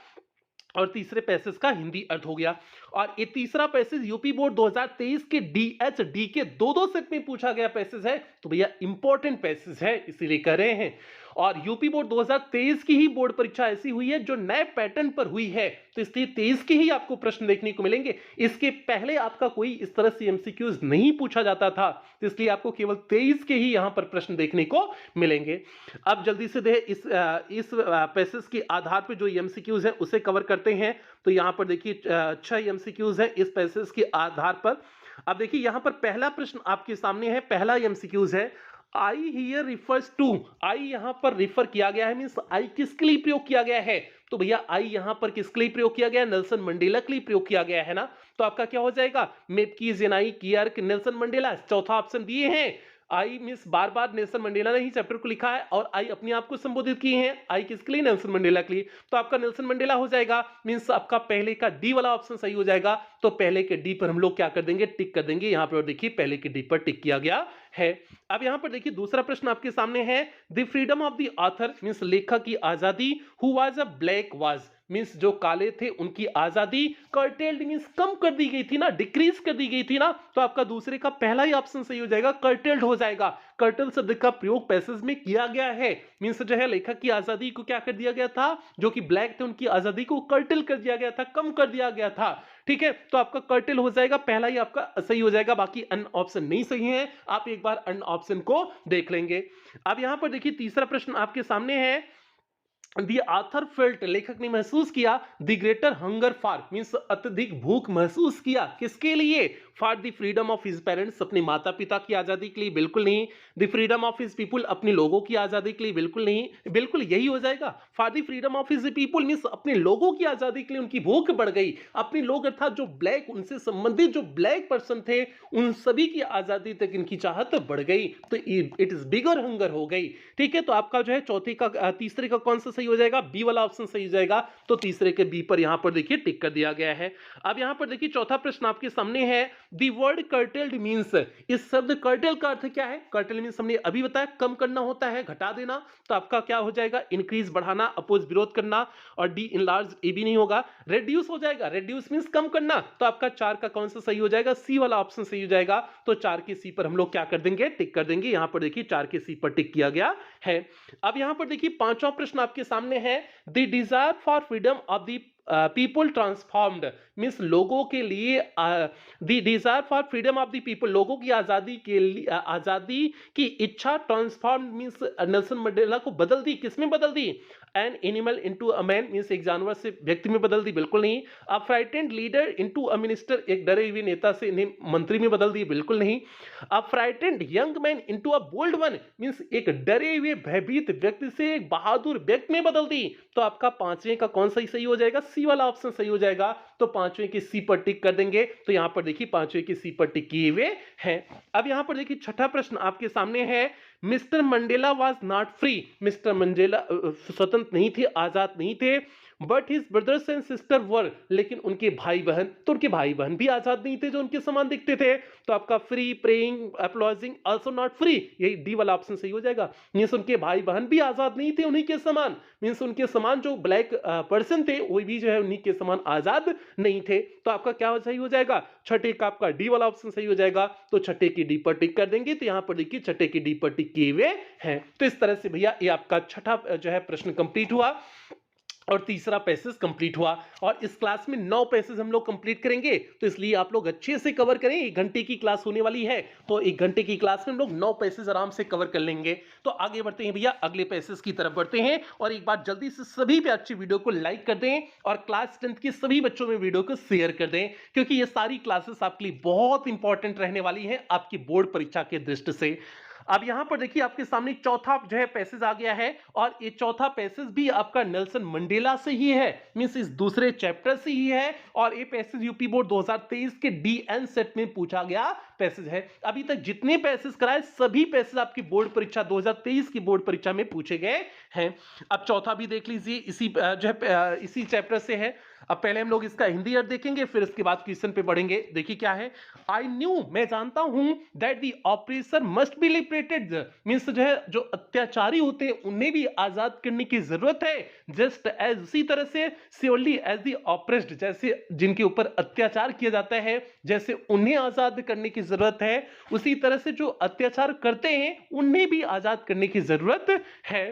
और तीसरे पैसेज का हिंदी अर्थ हो गया। और ये तीसरा पैसेज यूपी बोर्ड 2023 के डीएचडी के दो सेट में पूछा गया पैसेज है, तो भैया इंपॉर्टेंट पैसेज है इसीलिए कर रहे हैं। और यूपी बोर्ड 2023 की ही बोर्ड परीक्षा ऐसी हुई है जो नए पैटर्न पर हुई है, तो इसलिए 23 के ही आपको प्रश्न देखने को मिलेंगे, इसके पहले आपका कोई इस तरह से एमसीक्यूज नहीं पूछा जाता था, तो इसलिए आपको केवल 23 के ही यहां पर प्रश्न देखने को मिलेंगे। अब जल्दी से इस पैसेज के आधार पर जो एमसीक्यूज है उसे कवर करते हैं। तो यहां पर देखिए 6 एमसीक्यूज है इस पैसेज के आधार पर। अब देखिए यहां पर पहला प्रश्न आपके सामने है, पहला एमसीक्यूज है, आई हियर रिफर्स टू, आई यहां पर रिफर किया गया है, मींस आई किसके लिए प्रयोग किया गया है, तो भैया आई यहां पर किसके लिए प्रयोग किया गया है, नेल्सन मंडेला के लिए प्रयोग किया गया है ना, तो आपका क्या हो जाएगा, मैककेंजी, क्लार्क, नेल्सन मंडेला, चौथा ऑप्शन दिए हैं। आई मींस बार बार नेल्सन मंडेला ने ही चैप्टर को लिखा है, और आई अपने आप को संबोधित किए हैं, आई किसके लिए, नेल्सन मंडेला के लिए, तो आपका नेल्सन मंडेला हो जाएगा, मींस आपका पहले का डी वाला ऑप्शन सही हो जाएगा। तो पहले के डी पर हम लोग क्या कर देंगे, टिक कर देंगे यहां पर, देखिए पहले के डी पर टिक किया गया है। अब यहां पर देखिए दूसरा प्रश्न आपके सामने है, the freedom of the author, means लेखक की आजादी, who was a black was, means जो काले थे उनकी आजादी, कर्टेल्ड मींस कम कर दी गई थी ना, डिक्रीज कर दी गई थी ना, तो आपका दूसरे का पहला ही ऑप्शन सही हो जाएगा, कर्टेल्ड हो जाएगा। कर्टल शब्द का प्रयोग पैसेज में किया गया है, मींस जो है लेखक की आजादी को क्या कर दिया गया था, जो कि ब्लैक थे उनकी आजादी को कर्टेल कर दिया गया था, कम कर दिया गया था, ठीक है, तो आपका कर्टेल हो जाएगा, पहला ही आपका सही हो जाएगा, बाकी अन्य ऑप्शन नहीं सही है, आप एक बार अन्य ऑप्शन को देख लेंगे। अब यहां पर देखिए तीसरा प्रश्न आपके सामने है, The author felt, लेखक ने महसूस किया, the greater hunger for, means अत्यधिक भूख महसूस किया, किसके लिए, for the freedom of his parents, अपने माता पिता की आजादी के लिए, बिल्कुल नहीं, the freedom of his people, अपने लोगों की आजादी के लिए, बिल्कुल नहीं, बिल्कुल यही हो जाएगा, for the freedom of his people, means अपने लोगों की आजादी के लिए उनकी भूख बढ़ गई, अपने लोग अर्थात जो ब्लैक, उनसे संबंधित जो ब्लैक पर्सन थे उन सभी की आजादी तक इनकी चाहत बढ़ गई, तो इट इज बिगर हंगर हो गई, ठीक है, तो आपका जो है चौथे का तीसरे का कौन सा सही हो जाएगा, बी वाला ऑप्शन सही हो जाएगा, तो तीसरे के बी पर यहां पर देखिए टिक कर दिया गया है। अब यहां पर देखिए चौथा प्रश्न आपके सामने है, द वर्ड कर्टेल्ड मींस, इस शब्द कर्टेल का अर्थ क्या है, कर्टेल मींस हमने अभी बताया कम करना होता है, घटा देना, तो आपका क्या हो जाएगा, इंक्रीज बढ़ाना, अपोज विरोध करना, और डी इनलार्ज ये भी नहीं होगा, रेड्यूस हो जाएगा, रेड्यूस मींस कम करना, तो आपका 4 का कौन सा सही हो जाएगा, सी वाला ऑप्शन सही हो जाएगा, तो 4 के सी पर हम लोग क्या कर देंगे, टिक कर देंगे, यहां पर देखिए 4 के सी पर टिक किया गया है। अब यहां पर देखिए पांचवा प्रश्न आपके सामने है, the desire for freedom of the people transformed means लोगों के लिए the desire for freedom of the people, लोगों की आजादी के लिए आजादी की इच्छा ट्रांसफॉर्म्ड मीन्स नेल्सन मंडेला को बदल दी, किसमें बदल दी? An animal into a man means एक जानवर से व्यक्ति में बदल दी, बिल्कुल नहीं। A frightened leader into a minister, एक डरे हुए नेता से मंत्री में बदल दी, बिल्कुल नहीं। A frightened young man into a bold one means एक डरे हुए भयभीत व्यक्ति से एक बहादुर व्यक्ति में बदल दी। तो आपका पांचवें का कौन सा सही हो जाएगा? सी वाला ऑप्शन सही हो जाएगा। तो पांचवें की सी पर टिक कर देंगे। तो यहां पर देखिए पांचवें की सी पर टिक किए हुए हैं। अब यहां पर देखिए छठा प्रश्न आपके सामने है, mister Mandela was not free, mister Mandela स्वतंत्र नहीं थे, आजाद नहीं थे, but his brothers and sister वर, लेकिन उनके भाई बहन, तो उनके भाई बहन भी आजाद नहीं थे जो उनके समान दिखते थे। तो आपका free, praying, apologising, also not free, यही डी वाला ऑप्शन सही हो जाएगा। मीन्स उनके भाई बहन भी आजाद नहीं थे उन्हीं के समान, मीन्स उनके समान जो ब्लैक पर्सन थे वो भी जो है उन्हीं के समान आजाद नहीं थे। तो आपका क्या सही हो जाएगा? छठे का आपका डी वाला ऑप्शन सही हो जाएगा। तो छठे की डी पर टिक कर देंगे। तो यहां पर देखिए छठे की डी पर टिक किए हुए हैं। तो इस तरह से भैया ये आपका छठा जो है प्रश्न कंप्लीट हुआ और तीसरा पैसेज कंप्लीट हुआ। और इस क्लास में 9 पैसेज हम लोग कंप्लीट करेंगे, तो इसलिए आप लोग अच्छे से कवर करें। 1 घंटे की क्लास होने वाली है, तो 1 घंटे की क्लास में हम लोग 9 पैसेज आराम से कवर कर लेंगे। तो आगे बढ़ते हैं भैया, अगले पैसेज की तरफ बढ़ते हैं। और एक बार जल्दी से सभी पे अच्छी वीडियो को लाइक कर दें और क्लास 10th के सभी बच्चों में वीडियो को शेयर कर दें, क्योंकि ये सारी क्लासेस आपके लिए बहुत इंपॉर्टेंट रहने वाली है आपकी बोर्ड परीक्षा के दृष्टि से। अब यहां पर देखिए आपके सामने चौथा जो है पैसेज आ गया है, और ये चौथा पैसेज भी आपका नेल्सन मंडेला से ही है, मींस इस दूसरे चैप्टर से ही है। और ये पैसेज यूपी बोर्ड 2023 के डीएन सेट में पूछा गया पैसेज है। अभी तक जितने पैसेज कराए सभी पैसेज आपकी बोर्ड परीक्षा 2023 की बोर्ड परीक्षा में पूछे गए हैं। अब चौथा भी देख लीजिए, इसी जो है इसी चैप्टर से है। अब पहले हम लोग इसका हिंदी अर्थ देखेंगे, फिर इसके बाद क्वेश्चन पे बढ़ेंगे। देखिए क्या है, आई न्यू, मैं जानता हूं, that the operation must be liberated means जो है जो अत्याचारी होते हैं उन्हें भी आजाद करने की जरूरत है। जस्ट एज, उसी तरह से, श्योरली एज द ऑप्रेस्ड, जैसे जिनके ऊपर अत्याचार किया जाता है जैसे उन्हें आजाद करने की जरूरत है, उसी तरह से जो अत्याचार करते हैं उन्हें भी आजाद करने की जरूरत है।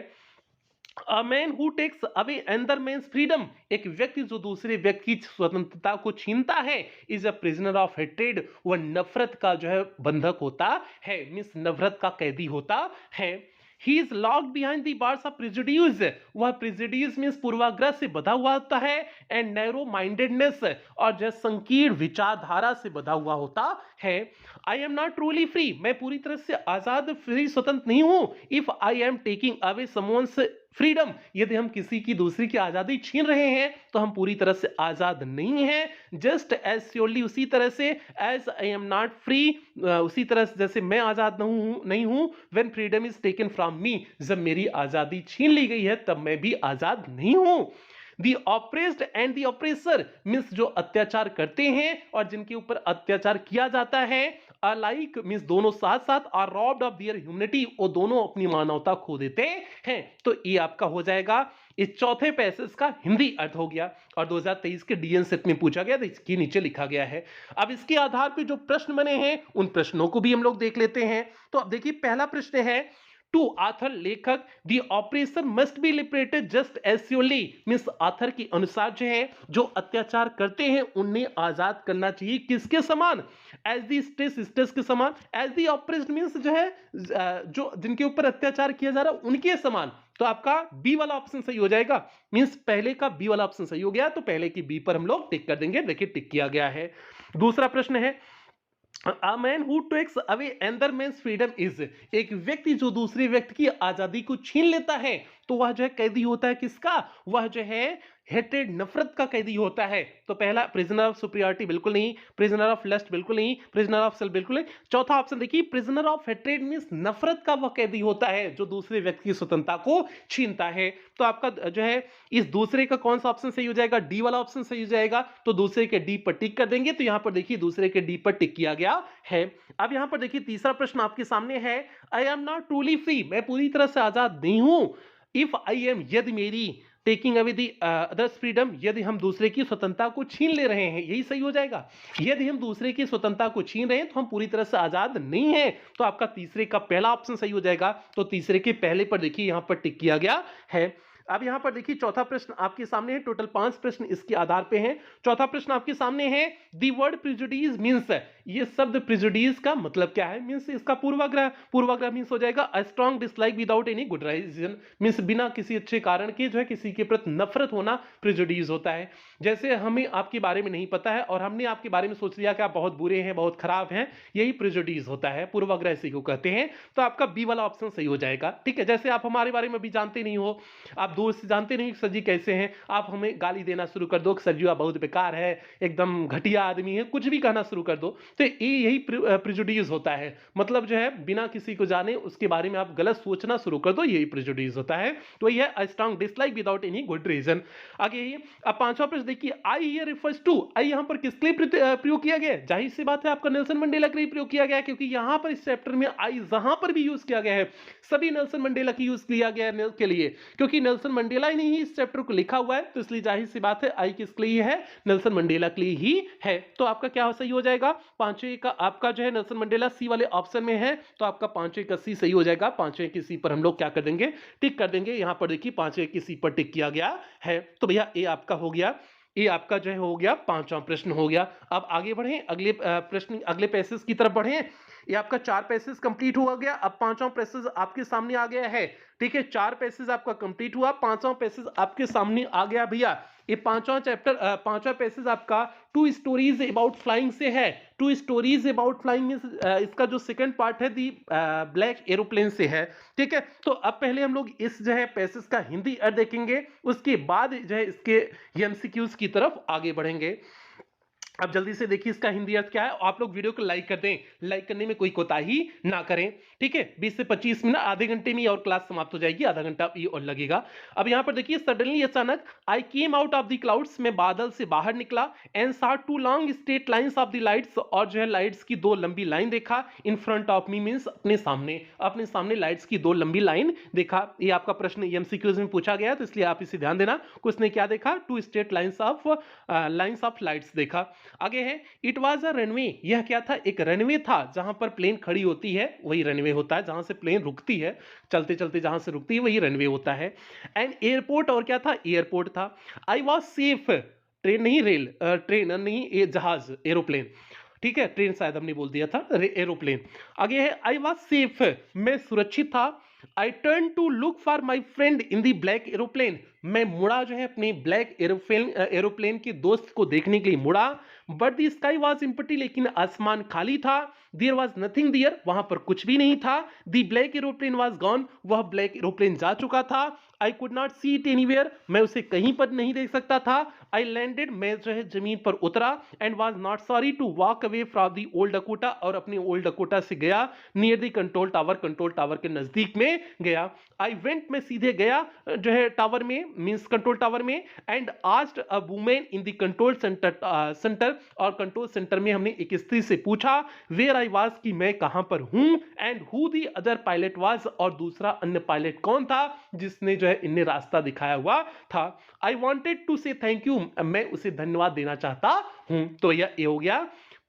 A man who takes away another man's freedom, एक व्यक्ति जो दूसरे व्यक्ति की स्वतंत्रता को छीनता है, is a prisoner of hatred, वह नफरत का जो है बंधक होता है, मीन्स नफरत का कैदी होता है। He is locked behind the bars of prejudice, वह prejudice मीन्स पूर्वाग्रह से बधा हुआ होता है, and narrow mindedness, और जो संकीर्ण विचारधारा से बधा हुआ होता है। I am not truly free, मैं पूरी तरह से आजाद, फ्री, स्वतंत्र नहीं हूं। If I am taking away someone's freedom, यदि हम किसी की दूसरी की आजादी छीन रहे हैं तो हम पूरी तरह से आजाद नहीं हैं। जस्ट एज श्योरली, उसी तरह से, as I am not free, उसी तरह से जैसे मैं आजाद नहीं हूं, when freedom is taken from me, जब मेरी आजादी छीन ली गई है तब मैं भी आजाद नहीं हूं। The oppressed and the oppressor means जो अत्याचार करते हैं और जिनके ऊपर अत्याचार किया जाता है, अलाइक मीन्स दोनों साथ साथ, are robbed of their humanity, वो दोनों अपनी मानवता खो देते हैं। तो ये आपका हो जाएगा इस चौथे पैसेज का हिंदी अर्थ हो गया, और 2023 के डीएन सेट में पूछा गया, तो इसके नीचे लिखा गया है। अब इसके आधार पर जो प्रश्न बने हैं उन प्रश्नों को भी हम लोग देख लेते हैं। तो अब देखिए पहला प्रश्न है, टू ऑथर, लेखक, the oppression must be liberated just as surely, means author के अनुसार जो है जो अत्याचार करते हैं उन्हें आजाद करना चाहिए, किसके समान? एज दी स्टेट के समान। एज दी ऑपरेस्ड मीन्स जो है जो जिनके ऊपर अत्याचार किया जा रहा है उनके समान। तो आपका बी वाला ऑप्शन सही हो जाएगा, मीन्स पहले का बी वाला ऑप्शन सही हो गया, तो पहले की बी पर हम लोग टिक कर देंगे। देखिए टिक किया गया है। दूसरा प्रश्न है, A man who takes away another man's freedom is, एक व्यक्ति जो दूसरे व्यक्ति की आजादी को छीन लेता है तो वह जो है कैदी होता है किसका? वह जो है हेटेड, नफरत का कैदी होता है। तो पहला प्रिजनर ऑफ सुपीरियरिटी बिल्कुल नहीं, प्रिजनर ऑफ लस्ट बिल्कुल नहीं, प्रिजनर ऑफ सेल्फ बिल्कुल नहीं। चौथा ऑप्शन देखिए, प्रिजनर ऑफ हेट्रेड मींस नफरत का वह कैदी होता है जो दूसरे व्यक्ति की स्वतंत्रता को छीनता है। तो आपका जो है इस दूसरे का कौन सा ऑप्शन सही हो जाएगा? डी वाला ऑप्शन सही हो जाएगा। तो दूसरे के डी पर टिक कर देंगे। तो यहां पर देखिए दूसरे के डी पर टिक किया गया है। अब यहां पर देखिए तीसरा प्रश्न आपके सामने है, आई एम नॉट ट्रूली फ्री, मैं पूरी तरह से आजाद नहीं हूं। इफ आई एम, यदि मेरी, taking away the others freedom, यदि हम दूसरे की स्वतंत्रता को छीन ले रहे हैं, यही सही हो जाएगा। यदि हम दूसरे की स्वतंत्रता को छीन रहे हैं तो हम पूरी तरह से आजाद नहीं है। तो आपका तीसरे का पहला ऑप्शन सही हो जाएगा। तो तीसरे के पहले पर देखिए यहां पर टिक किया गया है। अब यहाँ पर देखिए चौथा प्रश्न आपके सामने है, टोटल 5 प्रश्न इसके आधार पे हैं। चौथा प्रश्न आपके सामने है, दी वर्ड प्रिजुडिस मीन्स, ये शब्द प्रिजुडिस का मतलब क्या है? मीन्स इसका पूर्वाग्रह मीन्स हो जाएगा a strong dislike without any good reason, means बिना किसी अच्छे कारण के जो है किसी के प्रति नफरत होना प्रिजुडिस होता है। जैसे हमें आपके बारे में नहीं पता है और हमने आपके बारे में सोच लिया कि आप बहुत बुरे हैं, बहुत खराब हैं, यही प्रिजुडिस होता है, पूर्वाग्रह इसी को कहते हैं। तो आपका बी वाला ऑप्शन सही हो जाएगा। ठीक है, जैसे आप हमारे बारे में भी जानते नहीं हो, आप दूर से जानते नहीं सर जी कैसे हैं, आप हमें गाली देना शुरू कर दो कि सर जी आप बहुत बेकार है, एकदम घटिया आदमी है, कुछ भी कहना शुरू कर दो, तो यही प्रिजुडिस होता है। मतलब जो है बिना किसी को जाने उसके बारे में आप गलत सोचना शुरू कर दो, यही प्रिजुडिस होता है। तो यह a strong dislike without any good reason. आगे ही अब पांचवा प्रश्न देखिए, I here refers to, I यहां पर किसके लिए प्रयोग किया गया है? जाहिर सी बात है आपका नेल्सन मंडेला के लिए प्रयोग किया गया है, क्योंकि यहां पर इस चैप्टर में आई जहां पर भी यूज किया गया है सभी नेल्सन मंडेला की यूज किया गया है के लिए, क्योंकि नेल्सन मंडेला ही नहीं इस चैप्टर को लिखा हुआ है, तो इसलिए जाहिर सी बात है आई किसके लिए है? नेल्सन मंडेला के लिए ही है। तो आपका क्या सही हो जाएगा? पांचवें का आपका जो है नेल्सन मंडेला सी वाले ऑप्शन में है, तो आपका पांचवें का सी सही हो जाएगा। पांचवें की सी पर हम लोग क्या कर देंगे? टिक कर देंगे। यहां पर देखिए पांचवें की सी पर टिक किया गया है। तो भैया ए आपका हो गया, ये आपका जो है हो गया पांचवा प्रश्न हो गया। अब आगे बढ़ें, अगले प्रश्न अगले पैसेज की तरफ बढ़ें। ये आपका 4 पैसेज कंप्लीट हुआ गया। अब पांचवा पैसेज आपके सामने आ गया है। ठीक है, 4 पैसेज आपका कंप्लीट हुआ, पांचवा पैसेज आपके सामने आ गया भैया। ये पांचवा पैसेज आपका टू स्टोरीज अबाउट फ्लाइंग से है। टू स्टोरीज अबाउट फ्लाइंग में इसका जो सेकंड पार्ट है दी ब्लैक एरोप्लेन से है। ठीक है, तो अब पहले हम लोग इस जो है पैसेज का हिंदी अर्थ देखेंगे, उसके बाद जो है इसके एमसीक्यूज की तरफ आगे बढ़ेंगे। अब जल्दी से देखिए इसका हिंदी अर्थ क्या है। आप लोग वीडियो को लाइक कर दें, लाइक करने में कोई कोताही ना करें। ठीक है, 20 से 25 मिनट, आधे घंटे में और क्लास समाप्त हो जाएगी, आधा घंटा ये और लगेगा। अब यहां पर देखिए, सडनली अचानक I came out of the clouds, में बादल से बाहर निकला, and saw two long straight lines of the lights, और जो है लाइट्स की 2 लंबी लाइन देखा। In front of me means अपने सामने लाइट्स की 2 लंबी लाइन देखा। ये आपका प्रश्न एमसीक्यूज में पूछा गया, तो इसलिए आप इसे ध्यान देना। उसने क्या देखा? 2 स्ट्रेट लाइंस ऑफ लाइट्स देखा। आगे है, इट वाज अ रनवे, यह क्या था? एक रनवे था, जहां पर प्लेन खड़ी होती है वही रनवे होता है, जहां से प्लेन रुकती है, चलते चलते जहां से रुकती है वही रनवे होता है। एंड एयरपोर्ट, और क्या था? एयरपोर्ट था। आई वाज सेफ, ट्रेन नहीं, ट्रेन नहीं, जहाज, एरोप्लेन। ठीक है, ट्रेन शायद हमने बोल दिया था, एरोप्लेन। आगे है, आई वाज सेफ, मैं सुरक्षित था। I turn to look for my friend in the black aeroplane, मैं मुड़ा जो है अपने ब्लैक एरोप्लेन के दोस्त को देखने के लिए मुड़ा। But the sky was empty, लेकिन आसमान खाली था। देयर वॉज नथिंग देयर, वहां पर कुछ भी नहीं था। The black aeroplane was gone, वह ब्लैक एरोप्लेन जा चुका था। I could not see it anywhere, मैं उसे कहीं पर नहीं देख सकता था। आई लैंडेड, मैं जो है जमीन पर उतरा। And was not sorry to walk away from the old Dakota, और अपने ओल्ड डकोटा से गया नियर दी कंट्रोल टावर के नजदीक में गया। आई वेंट, मैं सीधे गया जो है टावर में, मींस कंट्रोल टावर में। And asked a women in the control centre, और कंट्रोल सेंटर में हमने एक स्त्री से पूछा वेयर आई वाज, कि मैं कहां पर हूं। And who the other pilot was, और दूसरा अन्य पायलट कौन था जिसने जो है इन्हें रास्ता दिखाया हुआ था। आई वॉन्टेड टू से थैंक यू, मैं उसे धन्यवाद देना चाहता हूं। तो यह हो गया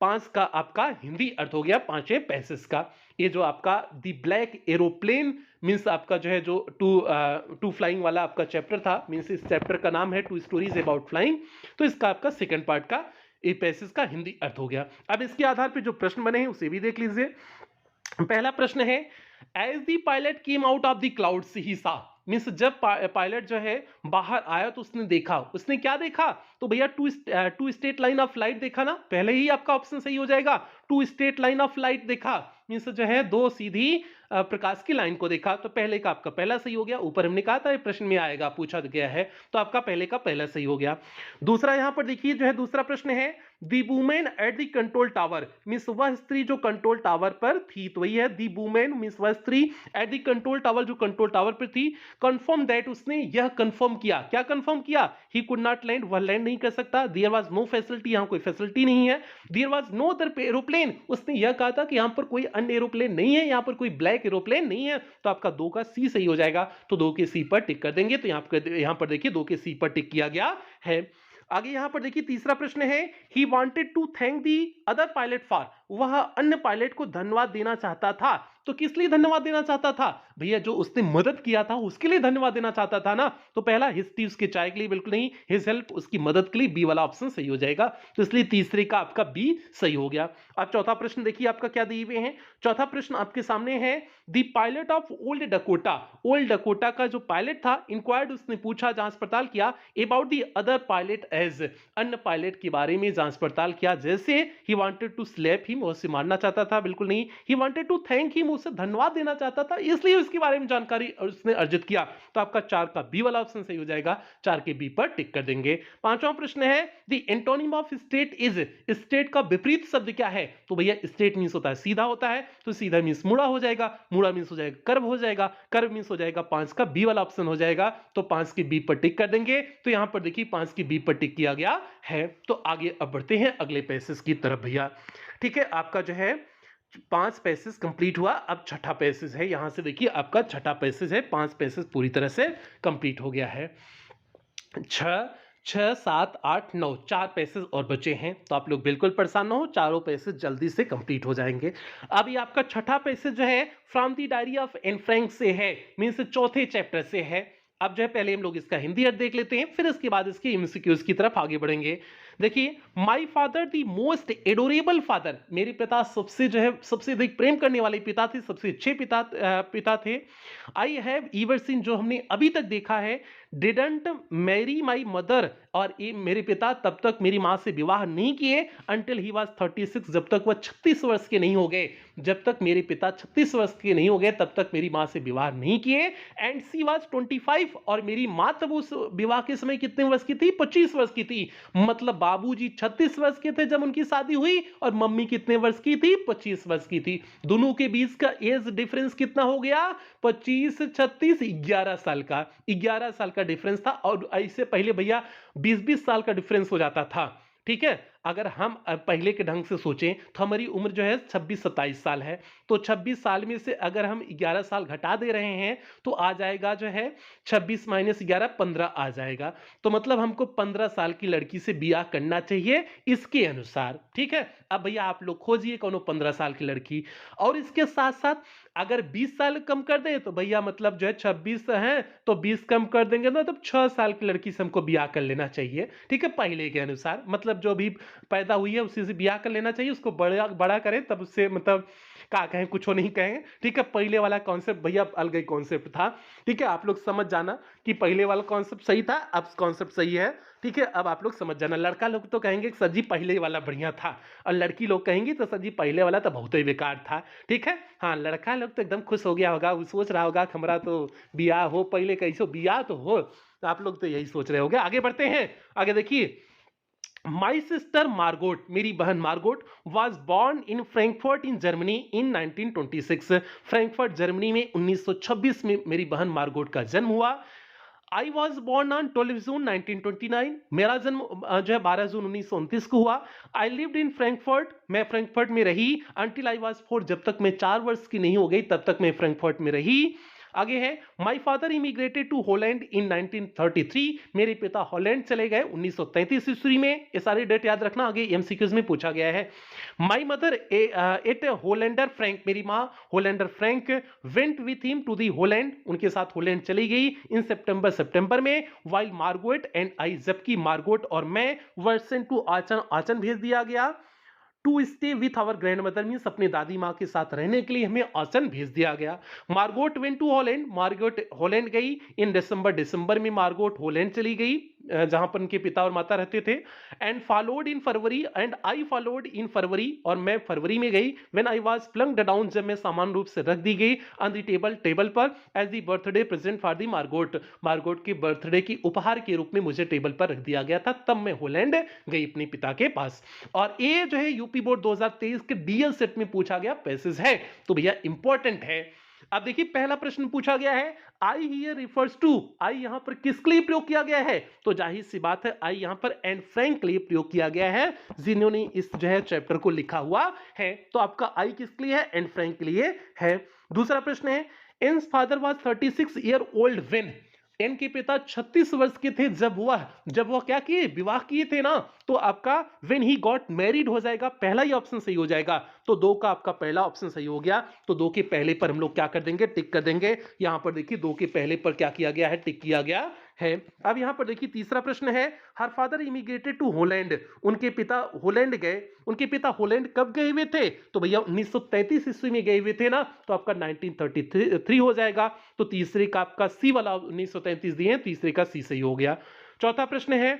5 का आपका हिंदी अर्थ हो गया 5वें पैसेज का। ये जो आपका दी ब्लैक एरोप्लेन मींस आपका जो है जो टू फ्लाइंग वाला आपका चैप्टर था, मींस इस चैप्टर का नाम है टू स्टोरीज अबाउट फ्लाइंग, तो इसका आपका सेकंड पार्ट का ये पैसेज का हिंदी अर्थ हो गया। अब इसके आधार पर जो प्रश्न बने हैं उसे भी देख लीजिए। पहला प्रश्न है, as the pilot came out of the clouds he saw, means जब पायलट जो है बाहर आया तो उसने देखा, उसने क्या देखा? तो भैया two straight line of light देखा ना, पहले ही आपका ऑप्शन सही हो जाएगा। Two straight line of light देखा मीन्स जो है 2 सीधी प्रकाश की लाइन को देखा, तो पहले का आपका पहला सही हो गया। ऊपर हमने कहा था ये प्रश्न में आएगा, पूछा गया है, तो आपका पहले का पहला सही हो गया। दूसरा यहां पर देखिए जो है दूसरा प्रश्न है, दी women at the control tower, means वह स्त्री जो कंट्रोल टावर पर थी, तो वही है दी वुमेन मीन्स वह स्त्री, एट द कंट्रोल टावर जो कंट्रोल टावर पर थी। कंफर्म दैट, उसने यह कंफर्म किया, क्या कंफर्म किया? ही कुड नॉट लैंड, वह लैंड नहीं कर सकता। देयर वाज नो फैसिलिटी, यहां कोई फैसिलिटी नहीं है। There was no other aeroplane, उसने यह कहा था कि यहां पर कोई अन्य एरोप्लेन नहीं है, यहां पर कोई ब्लैक एरोप्लेन नहीं है, तो आपका 2 का सी सही हो जाएगा। तो 2 के सी पर टिक कर देंगे, तो यहां पर देखिए 2 के सी पर टिक किया गया है। आगे यहां पर देखिए तीसरा प्रश्न है, he wanted to thank the other pilot for, वह अन्य पायलट को धन्यवाद देना चाहता था। तो किस लिए धन्यवाद देना चाहता था? भैया जो उसने मदद किया था उसके लिए धन्यवाद देना चाहता था ना, तो पहला हिज टी उसके चाय के लिए बिल्कुल नहीं, हिज हेल्प उसकी मदद के लिए, बी वाला ऑप्शन सही हो जाएगा। तो इसलिए तीसरे का आपका बी सही हो गया। अब चौथा प्रश्न देखिए आपका क्या दिए हुए हैं। चौथा प्रश्न आपके सामने है, the pilot of old Dakota, old Dakota का जो पायलट था, इंक्वायर्ड उसने पूछा, जांच पड़ताल किया, about the other pilot as, अन्य पायलट के बारे में जांच पड़ताल किया, जैसे he wanted to slap him, उसे मारना चाहता था, बिल्कुल नहीं, he wanted to thank him, उसे धन्यवाद देना चाहता था, इसलिए उसके बारे में जानकारी उसने अर्जित किया। तो आपका 4 का बी वाला ऑप्शन सही हो जाएगा, 4 के बी पर टिक कर देंगे। पांचवा प्रश्न है, the antonym of state is, state का विपरीत शब्द क्या है? तो भैया स्टेट मींस होता है सीधा होता है, तो सीधा मींस मुड़ा हो जाएगा, मुड़ा मींस हो जाएगा कर्व हो जाएगा, कर्व मींस हो जाएगा 5 का बी वाला ऑप्शन हो जाएगा। तो 5 के बी पर टिक कर देंगे। तो यहां पर देखिए 5 के बी पर टिक किया गया है। तो आगे अब बढ़ते हैं अगले पैसेज की तरफ भैया। ठीक है, आपका जो है 5 पैसेज कंप्लीट हुआ, अब छठा पैसेज है। यहां से देखिए आपका छठा पैसेज है, 5 पैसेज पूरी तरह से कंप्लीट हो गया है। 6, 7, 8, 9 4 पैसेज और बचे हैं। तो आप लोग बिल्कुल परेशान ना हो, चारों पैसेज जल्दी से कंप्लीट हो जाएंगे। अब ये आपका छठा पैसेज जो है from the diary of Anne Frank से है, मींस चौथे चैप्टर से है। अब जो है पहले हम लोग इसका हिंदी अर्थ देख लेते हैं, फिर इसके बाद इसके एमसीक्यूज की तरफ आगे बढ़ेंगे। देखिए, my father the most adorable father, मेरे पिता सबसे जो है सबसे अधिक प्रेम करने वाले पिता थे, सबसे अच्छे पिता थे। आई हैव एवर सीन, जो हमने अभी तक देखा है, डिडंट मैरी माई मदर, और ये मेरे पिता तब तक मेरी माँ से विवाह नहीं किए, अंटिल ही वॉज 36, जब तक वह 36 वर्ष के नहीं हो गए, जब तक मेरे पिता 36 वर्ष के नहीं हो गए तब तक मेरी माँ से विवाह नहीं किए। एंड सी वॉज 25, और मेरी माँ तब उस विवाह के समय कितने वर्ष की थी? 25 वर्ष की थी। मतलब बाबूजी 36 वर्ष के थे जब उनकी शादी हुई, और मम्मी कितने वर्ष की थी? 25 वर्ष की थी। दोनों के बीच का एज डिफरेंस कितना हो गया? 25, 36, 11 साल का, 11 साल का डिफरेंस था। और इससे पहले भैया 20-20 साल का डिफरेंस हो जाता था। ठीक है, अगर हम पहले के ढंग से सोचें तो हमारी उम्र जो है 26-27 साल है, तो 26 साल में से अगर हम 11 साल घटा दे रहे हैं तो आ जाएगा जो है 26 माइनस 11, 15 आ जाएगा। तो मतलब हमको 15 साल की लड़की से ब्याह करना चाहिए इसके अनुसार। ठीक है, अब भैया आप लोग खोजिए कौन 15 साल की लड़की। और इसके साथ साथ अगर 20 साल कम कर दे तो भैया मतलब जो है 26 है तो 20 कम कर देंगे ना, तो 6 साल की लड़की से हमको ब्याह कर लेना चाहिए। ठीक है, पहले के अनुसार, मतलब जो भी पैदा हुई है उसी से ब्याह कर लेना चाहिए, उसको बड़ा बड़ा करें तब उससे मतलब क्या कहें, कुछ नहीं कहें। ठीक है, पहले वाला कॉन्सेप्ट भैया अलग ही कॉन्सेप्ट था। ठीक है, आप लोग समझ जाना कि पहले वाला कॉन्सेप्ट सही था, अब कॉन्सेप्ट सही है। ठीक है, अब आप लोग समझ जाना। लड़का लोग तो कहेंगे सर जी पहले वाला बढ़िया था, और लड़की लोग कहेंगे तो सर जी पहले वाला तो बहुत ही बेकार था। ठीक है, हाँ, लड़का लोग तो एकदम खुश हो गया होगा, वो सोच रहा होगा हमारा तो ब्याह हो, पहले कैसे ब्याह तो हो। तो आप लोग तो यही सोच रहे होंगे। आगे बढ़ते हैं, आगे देखिए। माई सिस्टर मार्गोट, मेरी बहन Margot was born in Frankfurt in Germany in 1926, Frankfurt Germany में 1926 में मेरी बहन मार्गोट का जन्म हुआ। आई वॉज बॉर्न ऑन 12 जून 1929, मेरा जन्म जो है 12 जून 1929 को हुआ। आई लिव्ड इन फ्रैंकफर्ट, मैं फ्रैंकफर्ट में रही, अंटिल आई वॉज 4, जब तक मैं 4 वर्ष की नहीं हो गई तब तक मैं फ्रैंकफर्ट में रही। आगे है, my father immigrated to Holland in 1933, मेरे पिता हॉलैंड चले गए 1933 ईस्वी में। ये सारी डेट याद रखना, आगे एमसीक्यूज में पूछा गया है। My mother Edith Hollander Frank, मेरी माँ Hollander Frank went with him to the Holland, उनके साथ हॉलैंड चली गई इन सितंबर में। वाइल मार्गोट एंड आई, जबकि मार्गोट और मैं वर सेंट टू आचन, आचन भेज दिया गया। To stay with our grandmother means अपनी दादी माँ के साथ रहने के लिए हमें आसन भेज दिया गया। Margot went to Holland, Margot Holland गई इन दिसंबर में मार्गोट हॉलैंड चली गई जहां पर उनके पिता और माता रहते थे। And followed in February, and I followed in February, और मैं फरवरी में गई। When I was plunked down, जब मैं सामान्य रूप से रख दी गई ऑन द टेबल पर, as the birthday present for the Margot, Margot के बर्थडे की उपहार के रूप में मुझे टेबल पर रख दिया गया था, तब मैं हॉलैंड गई अपने पिता के पास। और ये जो है यूपी बोर्ड 2023 के डीएल सेट में पूछा गया पैसेज है, तो भैया इंपॉर्टेंट है। अब देखिए पहला प्रश्न पूछा गया है, आई हियर रिफर्स टू, आई यहां पर किसके लिए प्रयोग किया गया है? तो जाहिर सी बात है आई यहां पर एन फ्रैंक के लिए प्रयोग किया गया है, जिन्होंने इस जो है चैप्टर को लिखा हुआ है। तो आपका आई किसके लिए है? एन फ्रैंक के लिए है। दूसरा प्रश्न है, Anne's father was 36 year old when, Anne के पिता 36 वर्ष के थे जब वह क्या किए, विवाह किए थे ना, तो आपका व्हेन ही गॉट मैरिड हो जाएगा, पहला ही ऑप्शन सही हो जाएगा। तो दो का आपका पहला ऑप्शन सही हो गया, तो दो के पहले पर हम लोग क्या कर देंगे, टिक कर देंगे। यहां पर देखिए दो के पहले पर क्या किया गया है, टिक किया गया है। अब यहां पर देखिए तीसरा प्रश्न है, her father immigrated to Holland, उनके पिता होलैंड गए। उनके पिता होलैंड कब गए हुए थे, तो भैया 1933 ईस्वी में गए हुए थे ना, तो आपका 1933 हो जाएगा। तो तीसरे का आपका सी वाला 1933 दिए, तीसरे का सी सही हो गया। चौथा प्रश्न है,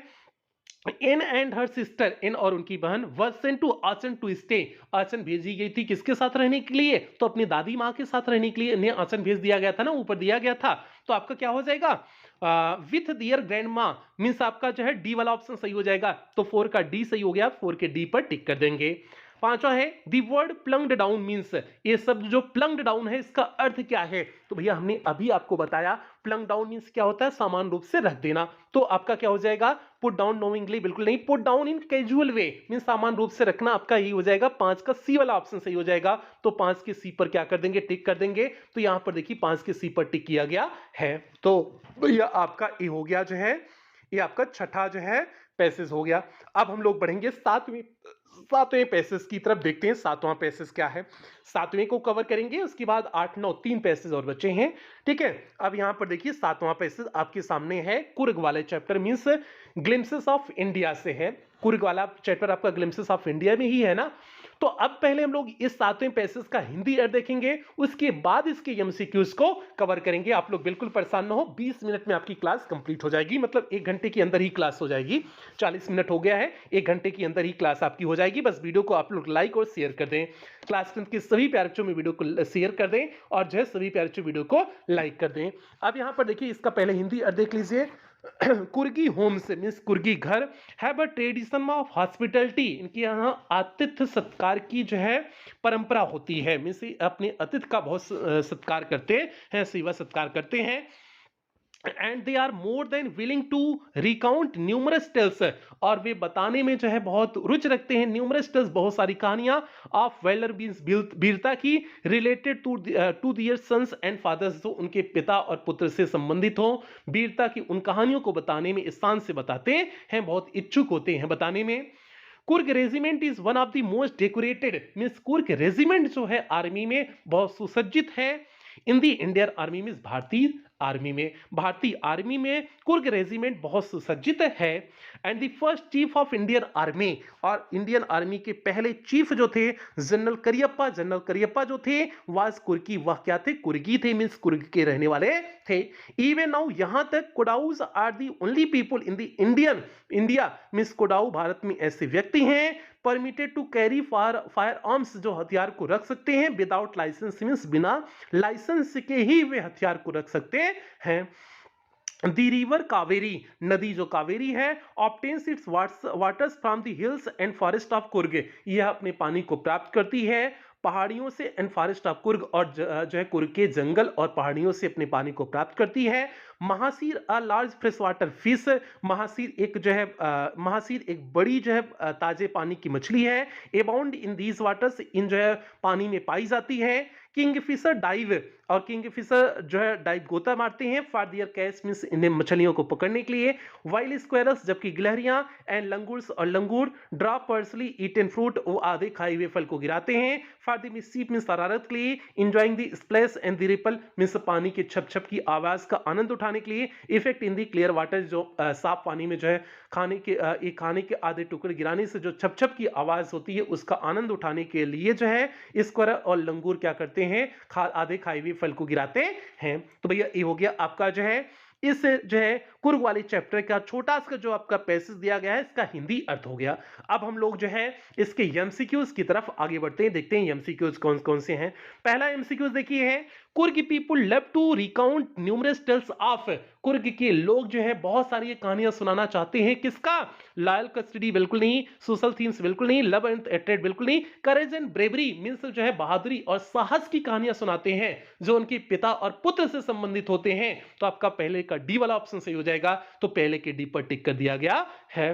Anne and her sister, Anne और उनकी बहन, were sent to Aachen to stay, Aachen भेजी गई थी किसके साथ रहने के लिए, तो अपनी दादी माँ के साथ रहने के लिए इन्हें आचन भेज दिया गया था ना, ऊपर दिया गया था। तो आपका क्या हो जाएगा, विथ दियर ग्रैंड माँ, मीन्स आपका जो है डी वाला ऑप्शन सही हो जाएगा। तो 4 का डी सही हो गया, 4 के डी पर टिक कर देंगे। पांचवा है, the word plunged down means, ये शब्द जो प्लंग्ड डाउन है इसका अर्थ क्या है, तो भैया हमने अभी आपको बताया प्लंग डाउन मीन्स क्या होता है, समान रूप से रख देना। तो आपका क्या हो जाएगा, पुट डाउन नोइंगली, बिल्कुल नहीं, put down in casual way means समान रूप से रखना, आपका यही हो जाएगा। 5 का सी वाला ऑप्शन सही हो जाएगा। तो 5 के सी पर क्या कर देंगे, टिक कर देंगे। तो यहां पर देखिए 5 के सी पर टिक किया गया है। तो भैया आपका ये हो गया जो है, ये आपका छठा जो है पैसेज हो गया। अब हम लोग बढ़ेंगे सातवें पैसेज की तरफ, देखते हैं सातवां पैसेज क्या है। सातवें को कवर करेंगे, उसके बाद 8, 9, 3 पैसेज और बचे हैं, ठीक है। अब यहां पर देखिए सातवां पैसेज आपके सामने है, कुर्ग वाले chapter means glimpses of India से है। कुर्ग वाला चैप्टर आपका ग्लिम्पसेस ऑफ इंडिया में ही है ना। तो अब पहले हम लोग इस सातवें पैसेज का हिंदी अर्थ देखेंगे, उसके बाद इसके एमसीक्यूज को कवर करेंगे। आप लोग बिल्कुल परेशान ना हो, 20 मिनट में आपकी क्लास कंप्लीट हो जाएगी, मतलब 1 घंटे के अंदर ही क्लास हो जाएगी। 40 मिनट हो गया है, 1 घंटे के अंदर ही क्लास आपकी हो जाएगी। बस वीडियो को आप लोग लाइक और शेयर कर दें, क्लास 10 के सभी प्यारे बच्चों में वीडियो को शेयर कर दें, और जो है सभी प्यारे बच्चों वीडियो को लाइक कर दें। अब यहाँ पर देखिए इसका पहले हिंदी अर्थ देख लीजिए। कुर्गी होम्स मीन्स कुर्गी घर, have a tradition of hospitality, इनके यहाँ आतिथ्य सत्कार की जो है परंपरा होती है, मीन्स अपने अतिथि का बहुत सत्कार करते हैं, सेवा सत्कार करते हैं। And they are more than willing to recount numerous tales, और वे बताने में जो है बहुत रुचि रखते हैं, न्यूमरस टेल्स बहुत सारी कहानियां, ऑफ वेलर मींस वीरता की, related to their sons and fathers, जो उनके पिता और पुत्र से संबंधित हो, वीरता की उन कहानियों को बताने में इस शान से बताते हैं, बहुत इच्छुक होते हैं बताने में। Coorg regiment is one of the most decorated means Coorg regiment जो है आर्मी में बहुत सुसज्जित है। इन दी इंडियन आर्मी मींस भारतीय आर्मी में कुर्ग रेजिमेंट बहुत सुसज्जित है। And the first chief of Indian army, और इंडियन आर्मी के पहले चीफ जो थे जनरल करियप्पा जो थे वाज कुर्की, वह क्या थे, कुर्गी थे, मींस कुर्ग के रहने वाले थे। इवन नाउ यहां तक Kodavas are the only people in the India means Kodava भारत में ऐसे व्यक्ति हैं permitted to carry firearms, जो हथियार को रख सकते हैं, विदाउट लाइसेंस मींस बिना लाइसेंस के ही वे हथियार को रख सकते हैं। दी रिवर कावेरी, नदी जो कावेरी है, obtains it's waters from the hills and forest of Coorg, यह अपने पानी को प्राप्त करती है पहाड़ियों से, एंड फॉरेस्ट ऑफ कुर्ग, और जो है कुर्ग के जंगल और पहाड़ियों से अपने पानी को प्राप्त करती है। Mahseer a large fresh water fish, mahseer एक बड़ी जो है ताजे पानी की मछली है। अबाउंड इन दीज वाटर्स, इन जो है पानी में पाई जाती है। किंगफिशर डाइव, और किंगफिशर जो है डाइव गोता मारते हैं, फॉर दियर कैच मींस इन्हें मछलियों को पकड़ने के लिए। वाइल्ड स्क्वेरल्स, जबकि गिलहरियां, एंड लंगूर्स और लंगूर, ड्रॉप पर्सली ईटन फ्रूट, वो आधे खाए हुए फल को गिराते हैं। फॉर द मिसचीफ मींस शरारत के लिए। Enjoying the splash and the ripple means पानी के छप छप की आवाज का आनंद उठाने के लिए। Effect in the clear water, जो साफ पानी में जो है खाने के आधे टुकड़े गिराने से जो छप छप की आवाज होती है उसका आनंद उठाने के लिए जो है स्क्वेरल और लंगूर क्या करते हैं, आधे खाए हुए फल को गिराते हैं। तो भैया ये हो गया आपका जो है इस जो है कुर्ग वाले चैप्टर का छोटा सा जो आपका पैसेज दिया गया है, इसका हिंदी अर्थ हो गया। अब हम लोग जो है इसके एमसीक्यूज की तरफ आगे बढ़ते हैं, देखते हैं एमसीक्यूज कौन कौन से हैं। पहला एमसीक्यूज देखिए है, Coorg people love to recount numerous tales of, Coorg के लोग जो है बहुत सारी कहानियां सुनाना चाहते हैं, किसका, लॉयल कस्टडी बिल्कुल नहीं, सोशल थीम्स बिल्कुल नहीं, लव एंड एट्रेड बिल्कुल नहीं, करेज एंड ब्रेवरी मींस जो है बहादुरी और साहस की कहानियां सुनाते हैं जो उनके पिता और पुत्र से संबंधित होते हैं। तो आपका पहले का डी वाला ऑप्शन सही हो जाएगा, तो पहले के डी पर टिक कर दिया गया है।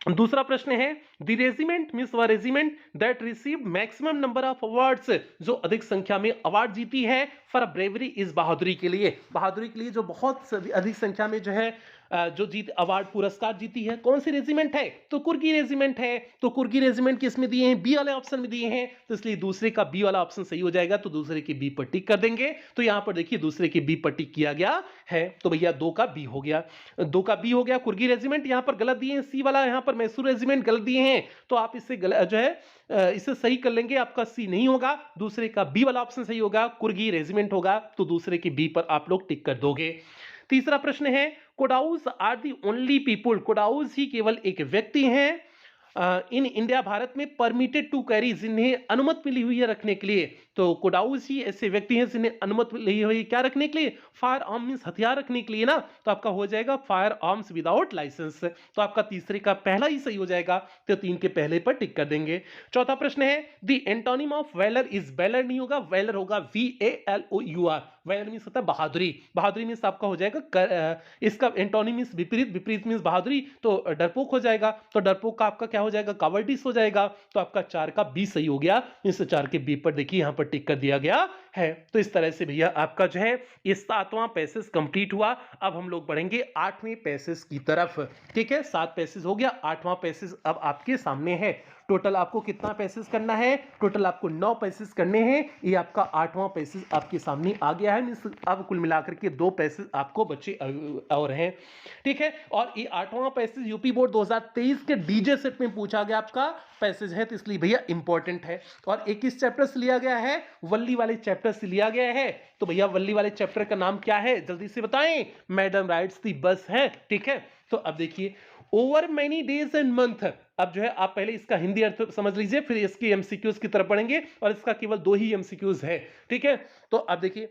दूसरा प्रश्न है द रेजिमेंट मींस वह regiment that receive maximum number of awards, जो अधिक संख्या में अवार्ड जीती है फॉर ब्रेवरी इस बहादुरी के लिए, बहादुरी के लिए जो बहुत अधिक संख्या में जो है जो जीत अवार्ड पुरस्कार जीती है, कौन सी रेजिमेंट है? तो कुर्गी रेजिमेंट है। तो कुर्गी रेजिमेंट किस में दिए हैं? बी वाले ऑप्शन में दिए हैं, तो इसलिए दूसरे का बी वाला ऑप्शन सही हो जाएगा, तो दूसरे की बी पर टिक कर देंगे। तो यहां पर देखिए दूसरे की बी पर टिक किया गया है, तो भैया 2 का बी हो गया, 2 का बी हो गया। कुर्गी रेजिमेंट यहां पर गलत दिए हैं, सी वाला यहां पर मैसूर रेजिमेंट गलत दिए हैं, तो आप इससे जो है इसे सही कर लेंगे, आपका सी नहीं होगा, दूसरे का बी वाला ऑप्शन सही होगा, कुर्गी रेजिमेंट होगा, तो दूसरे की बी पर आप लोग टिक कर दोगे। तीसरा प्रश्न है कोडाउस आर दी ओनली पीपुल, कोडाउस ही केवल एक व्यक्ति हैं इन इंडिया भारत में परमिटेड टू कैरी, जिन्हें अनुमति मिली हुई है रखने के लिए। तो कोडाउस ही ऐसे व्यक्ति हैं जिन्हें अनुमति मिली हुई है क्या रखने के लिए? फायर आर्म मींस हथियार रखने के लिए ना, तो आपका हो जाएगा फायर आर्म्स विदाउट लाइसेंस, तो आपका तीसरे का पहला ही सही हो जाएगा, तो 3 के पहले पर टिक कर देंगे। चौथा प्रश्न है the antonym of valour is, valour नहीं होगा, वैलर होगा VALOUR, वैलर मींस होता है बहादुरी, बहादुरी मींस आपका हो जाएगा इसका एंटोनिम मींस विपरीत, विपरीत मींस बहादुरी, तो डरपोक हो जाएगा, तो डरपोक का आपका क्या हो जाएगा? कावर्डिस हो जाएगा, तो आपका 4 का बी सही हो गया, इस 4 के बी पर देखिए यहां पर टिक कर दिया गया है। तो इस तरह से भैया आपका जो है ये 7वां पैसेज कंप्लीट हुआ। अब हम लोग बढ़ेंगे 8वें पैसेज की तरफ, ठीक है, 7 पैसेज हो गया, 8वां पैसेज अब आपके सामने है। टोटल आपको कितना पैसेज करना है? टोटल आपको 9 पैसेज करने हैं, ये आपका 8वां पैसेज आपके सामने आ गया है, मींस अब कुल मिलाकर के 2 पैसेज आपको बचे और हैं, ठीक है। और ये 8वां पैसेज यूपी बोर्ड 2023 के डीजे सेट में पूछा गया आपका पैसेज है, तो इसलिए भैया इंपॉर्टेंट है। और एक किस चैप्टर से लिया गया है? वल्ली वाले चैप्टर से लिया गया है। तो भैया वल्ली वाले चैप्टर का नाम क्या है? जल्दी से बताएं। मैडम राइड्स दी बस है, ठीक है। तो अब देखिए over many days and month, अब जो है आप पहले इसका हिंदी अर्थ समझ लीजिए, फिर इसकी एमसीक्यूज की तरफ पढ़ेंगे, और इसका केवल 2 ही एमसीक्यूज है, ठीक है। तो अब देखिए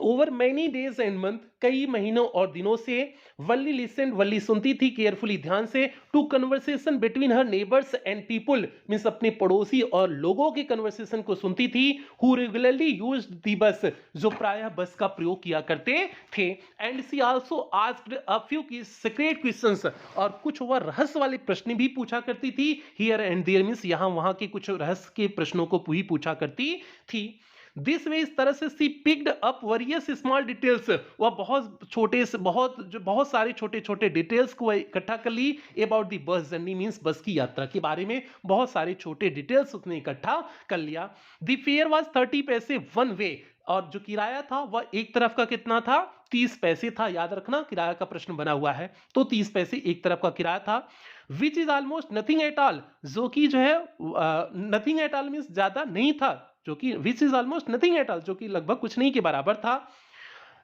over many days and month, कई महीनों और दिनों से वल्ली लिसन, वल्ली सुनती थी केयरफुली ध्यान से, to conversation between her neighbours and people, means अपने पड़ोसी और लोगों के कन्वर्सेशन को सुनती थी, हु रेगुलरली यूज्ड दी बस, जो प्रायः बस का प्रयोग किया करते थे, and she also asked a few secret questions, और कुछ वह रहस्य वाले प्रश्न भी पूछा करती थी, हियर एंड देयर मींस यहां वहां के कुछ रहस्य के प्रश्नों को भी पूछा करती थी। दिस वे, इस तरह से she picked up various small details, वह बहुत छोटे से बहुत सारे छोटे छोटे डिटेल्स को इकट्ठा कर ली, about the bus journey means bus की यात्रा के बारे में बहुत सारे छोटे डिटेल्स उसने इकट्ठा कर लिया। द फेयर वाज 30 पैसे वन वे, और जो किराया था वह एक तरफ का कितना था? 30 पैसे था, याद रखना किराया का प्रश्न बना हुआ है, तो 30 पैसे एक तरफ का किराया था। विच is almost nothing at all, जो कि जो है नथिंग एट ऑल मींस ज्यादा नहीं था, जो कि which is almost nothing at all, जो कि लगभग कुछ नहीं के बराबर था।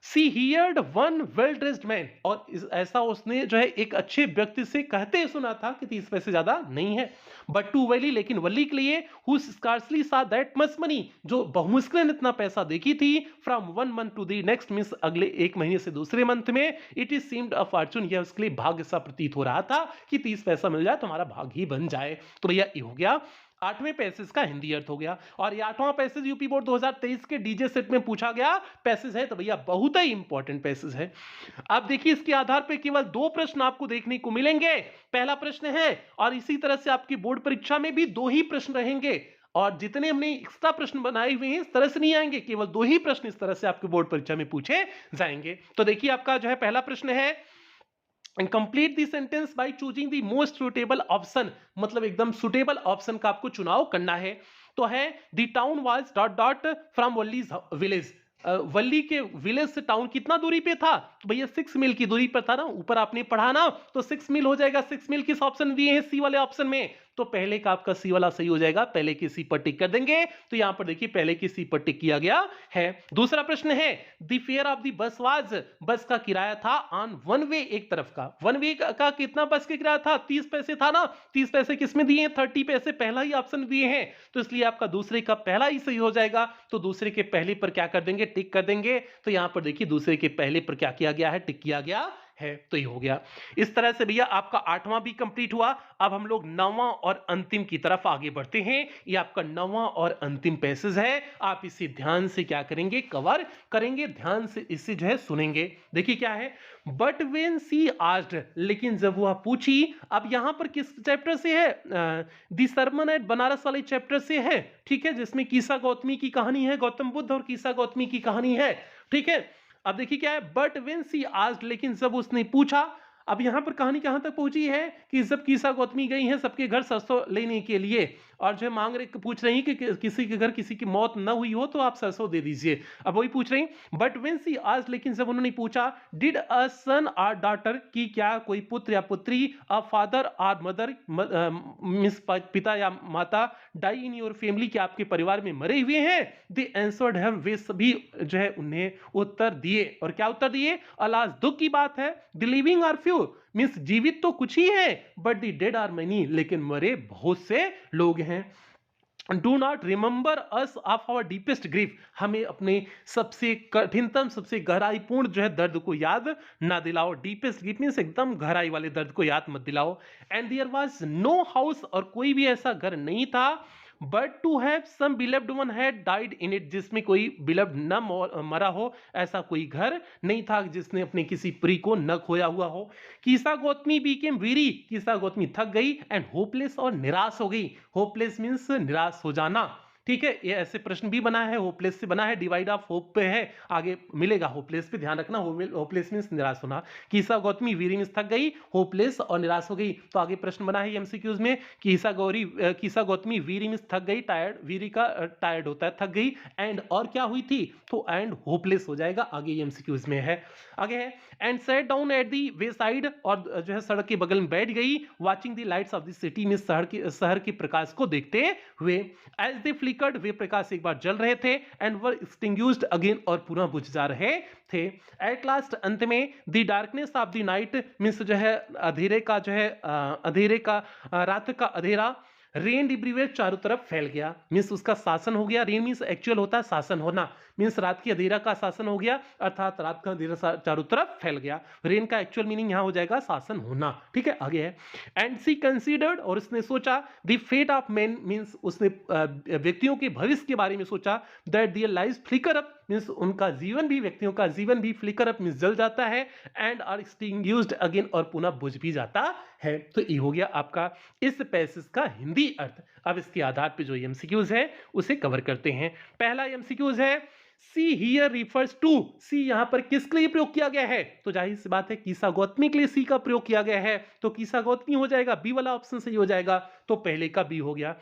She heard one well dressed man, और ऐसा उसने जो है एक अच्छे व्यक्ति से कहते सुना था कि 30 पैसे ज्यादा नहीं है। बट टू वली, लेकिन वली के लिए, who scarcely saw that much money, जो बहुमुश्किल इतना पैसा देखी थी, from 1 month to the next means अगले एक महीने से दूसरे मंथ में, it is seemed a fortune, यह उसके लिए भाग्य सा प्रतीत हो रहा था कि 30 पैसा मिल जाए तो हमारा भाग ही बन जाए। तो भैया ये हो गया 8वें पैसेज का हिंदी अर्थ हो गया। और ये 8वां पैसेज यूपी बोर्ड 2023 के डीजे सेट में पूछा गया पैसेज है, तो भैया बहुत ही इंपॉर्टेंट पैसेज है। अब देखिए इसके आधार पर केवल 2 प्रश्न आपको देखने को मिलेंगे। पहला प्रश्न है, और इसी तरह से आपकी बोर्ड परीक्षा में भी 2 ही प्रश्न रहेंगे, और जितने हमने एक्स्ट्रा प्रश्न बनाए हुए हैं इस तरह से नहीं आएंगे, केवल 2 ही प्रश्न इस तरह से आपके बोर्ड परीक्षा में पूछे जाएंगे। तो देखिए आपका जो है पहला प्रश्न है, and complete the sentence by choosing the most suitable option, मतलब एकदम सुटेबल ऑप्शन का आपको चुनाव करना है। तो है the town was dot dot from Valli's village, Valli के विलेज से टाउन कितना दूरी पे था? तो भैया 6 मील की दूरी पर था ना, ऊपर आपने पढ़ा ना, तो 6 मील हो जाएगा। 6 मील किस ऑप्शन दिए हैं? सी वाले ऑप्शन में, तो पहले का आपका सी वाला सही हो जाएगा, पहले की सी पर टिक कर देंगे। तो यहां पर देखिए पहले की सी पर टिक किया गया है। दूसरा प्रश्न है, the fair of the bus was, बस का किराया था ऑन वन वे, एक तरफ का, वन वे का कितना बस का किराया था? 30 पैसे था ना, 30 पैसे किसमें दिए हैं? 30 पैसे पहला ही ऑप्शन दिए हैं, तो इसलिए आपका दूसरे का पहला ही सही हो जाएगा। तो दूसरे के पहले पर क्या कर देंगे? टिक कर देंगे। तो यहां पर देखिए दूसरे के पहले पर क्या किया गया है? टिक किया गया है। तो ये हो गया। इस तरह से भैया आपका 8वां भी कंप्लीट हुआ। अब हम लोग 9वां और अंतिम की तरफ आगे बढ़ते हैं। ये आपका 9वां और अंतिम पैसेज है। आप इसे ध्यान से क्या करेंगे, कवर करेंगे, ध्यान से इसे जो है सुनेंगे। देखिए क्या है, बट वेन सी आस्क्ड, लेकिन जब वह पूछी। अब यहां पर किस चैप्टर से है, दी सरमन एट बनारस वाले चैप्टर से है, ठीक है, जिसमें कीसा गौतमी की कहानी है, गौतम बुद्ध और कीसा गौतमी की कहानी है, ठीक है। अब देखिए क्या है, बट वेन सी आस्क्ड, लेकिन जब उसने पूछा। अब यहां पर कहानी कहां तक पहुंची है कि जब कीसा गौतमी गई हैं सबके घर सरसों लेने के लिए, और जो मांग रहे, पूछ रही कि किसी के घर किसी की मौत न हुई हो तो आप सरसों दे दीजिए। अब वही पूछ रही, बट वेन सी आस्क्ड, लेकिन जब उन्होंने पूछा, did a son or daughter, की क्या कोई पुत्र या पुत्री, अ फादर आर मदर, मिस पिता या माता, डाई इन योर फैमिली, क्या आपके परिवार में मरे हुए हैं। दे आंसर्ड हैव, वे सभी जो है उन्हें उत्तर दिए। और क्या उत्तर दिए, अलास, दुख की बात है, the living are few, means जीवित तो कुछ ही है, but the dead are many, लेकिन मरे बहुत से लोग हैं। Do not remember us of our deepest grief, हमें अपने सबसे कठिनतम, सबसे गहराईपूर्ण जो है दर्द को याद ना दिलाओ। डीपेस्ट ग्रीफ मीन्स एकदम गहराई वाले दर्द को याद मत दिलाओ। And there was no house, और कोई भी ऐसा घर नहीं था, but to have some beloved one had died in it, जिसमें कोई बिलव्ड न मरा हो, ऐसा कोई घर नहीं था जिसने अपने किसी प्रिय को न खोया हुआ हो। कीसा गौतमी बीकेम वीरी, कीसा गौतमी थक गई, एंड होपलेस, और निराश हो गई। होपलेस मींस निराश हो जाना, ठीक है। ये ऐसे प्रश्न भी बना है, होपलेस से बना है, डिवाइड ऑफ होप पे है, आगे मिलेगा होपलेस पे, ध्यान रखना। होपलेस मींस निराश होना। कीसा गौतमी वीरी मींस थक गई, होपलेस और निराश हो गई। तो आगे प्रश्न बना है एमसीक्यूज में, कीसा गौतमी वीरी मींस थक गई, टायर्ड, वीरी का टायर्ड होता है, थक गई, एंड और क्या हुई थी, तो एंड होपलेस हो जाएगा, आगे एमसीक्यूज में है। आगे है, and set down at the way side, और जो है सड़क के बगल में बैठ गई, watching the lights off the city में, शहर के प्रकाश को देखते हुए। एज दे फ्लिकर्ड, वे प्रकाश एक बार जल रहे थे, एंड वर एक्सटिंग्विश्ड अगेन, और पुनः बुझ जा रहे थे। एट लास्ट, अंत में, the darkness of the night means जो है अंधेरे का जो है रात का अंधेरा, रेन एवरीवेयर, चारों तरफ फैल गया, मींस उसका शासन हो गया। रेन मींस एक्चुअल होता है शासन होना, मींस रात की अंधेरा का शासन हो गया, अर्थात रात का अंधेरा चारों तरफ फैल गया। रेन का एक्चुअल मीनिंग यहां हो जाएगा शासन होना, ठीक है। आगे है, एंड सी कंसीडर्ड, और उसने सोचा, the fate of man means उसने व्यक्तियों के भविष्य के बारे में सोचा, that their lives flicker up means उनका जीवन भी, व्यक्तियों का जीवन भी, फ्लिकर अप मींस जल जाता है, एंड आर एक्सटिंग्विश्ड अगेन, और पुनः बुझ भी जाता है। तो ये हो गया आपका इस पैसेज का हिंदी अर्थ। अब इसके आधार पे जो एमसीक्यूज है उसे कवर करते हैं। पहला एमसीक्यूज है, सी हियर रिफर्स टू, सी यहां पर किसके लिए प्रयोग किया गया है, तो जाहिर सी बात है कीसा गौतमी के लिए सी का प्रयोग किया गया है, तो कीसा गौतमी हो जाएगा, बी वाला ऑप्शन सही हो जाएगा, तो पहले का बी हो गया।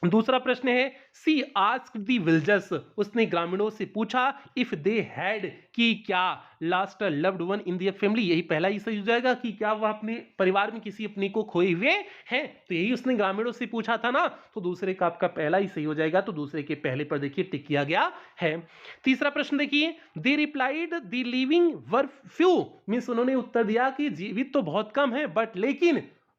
दूसरा प्रश्न है, सी आस्क्ड द विलेजर्स, उसने ग्रामीणों से पूछा, इफ दे हैड, कि क्या last loved one in their family, यही पहला ही सही हो जाएगा, कि क्या वह अपने परिवार में किसी अपने को खोए हुए हैं, तो यही उसने ग्रामीणों से पूछा था ना, तो दूसरे का आपका पहला ही सही हो जाएगा, तो दूसरे के पहले पर देखिए टिक किया गया है। तीसरा प्रश्न देखिए, they replied the living were few, means उन्होंने उत्तर दिया कि जीवित तो बहुत कम है, बट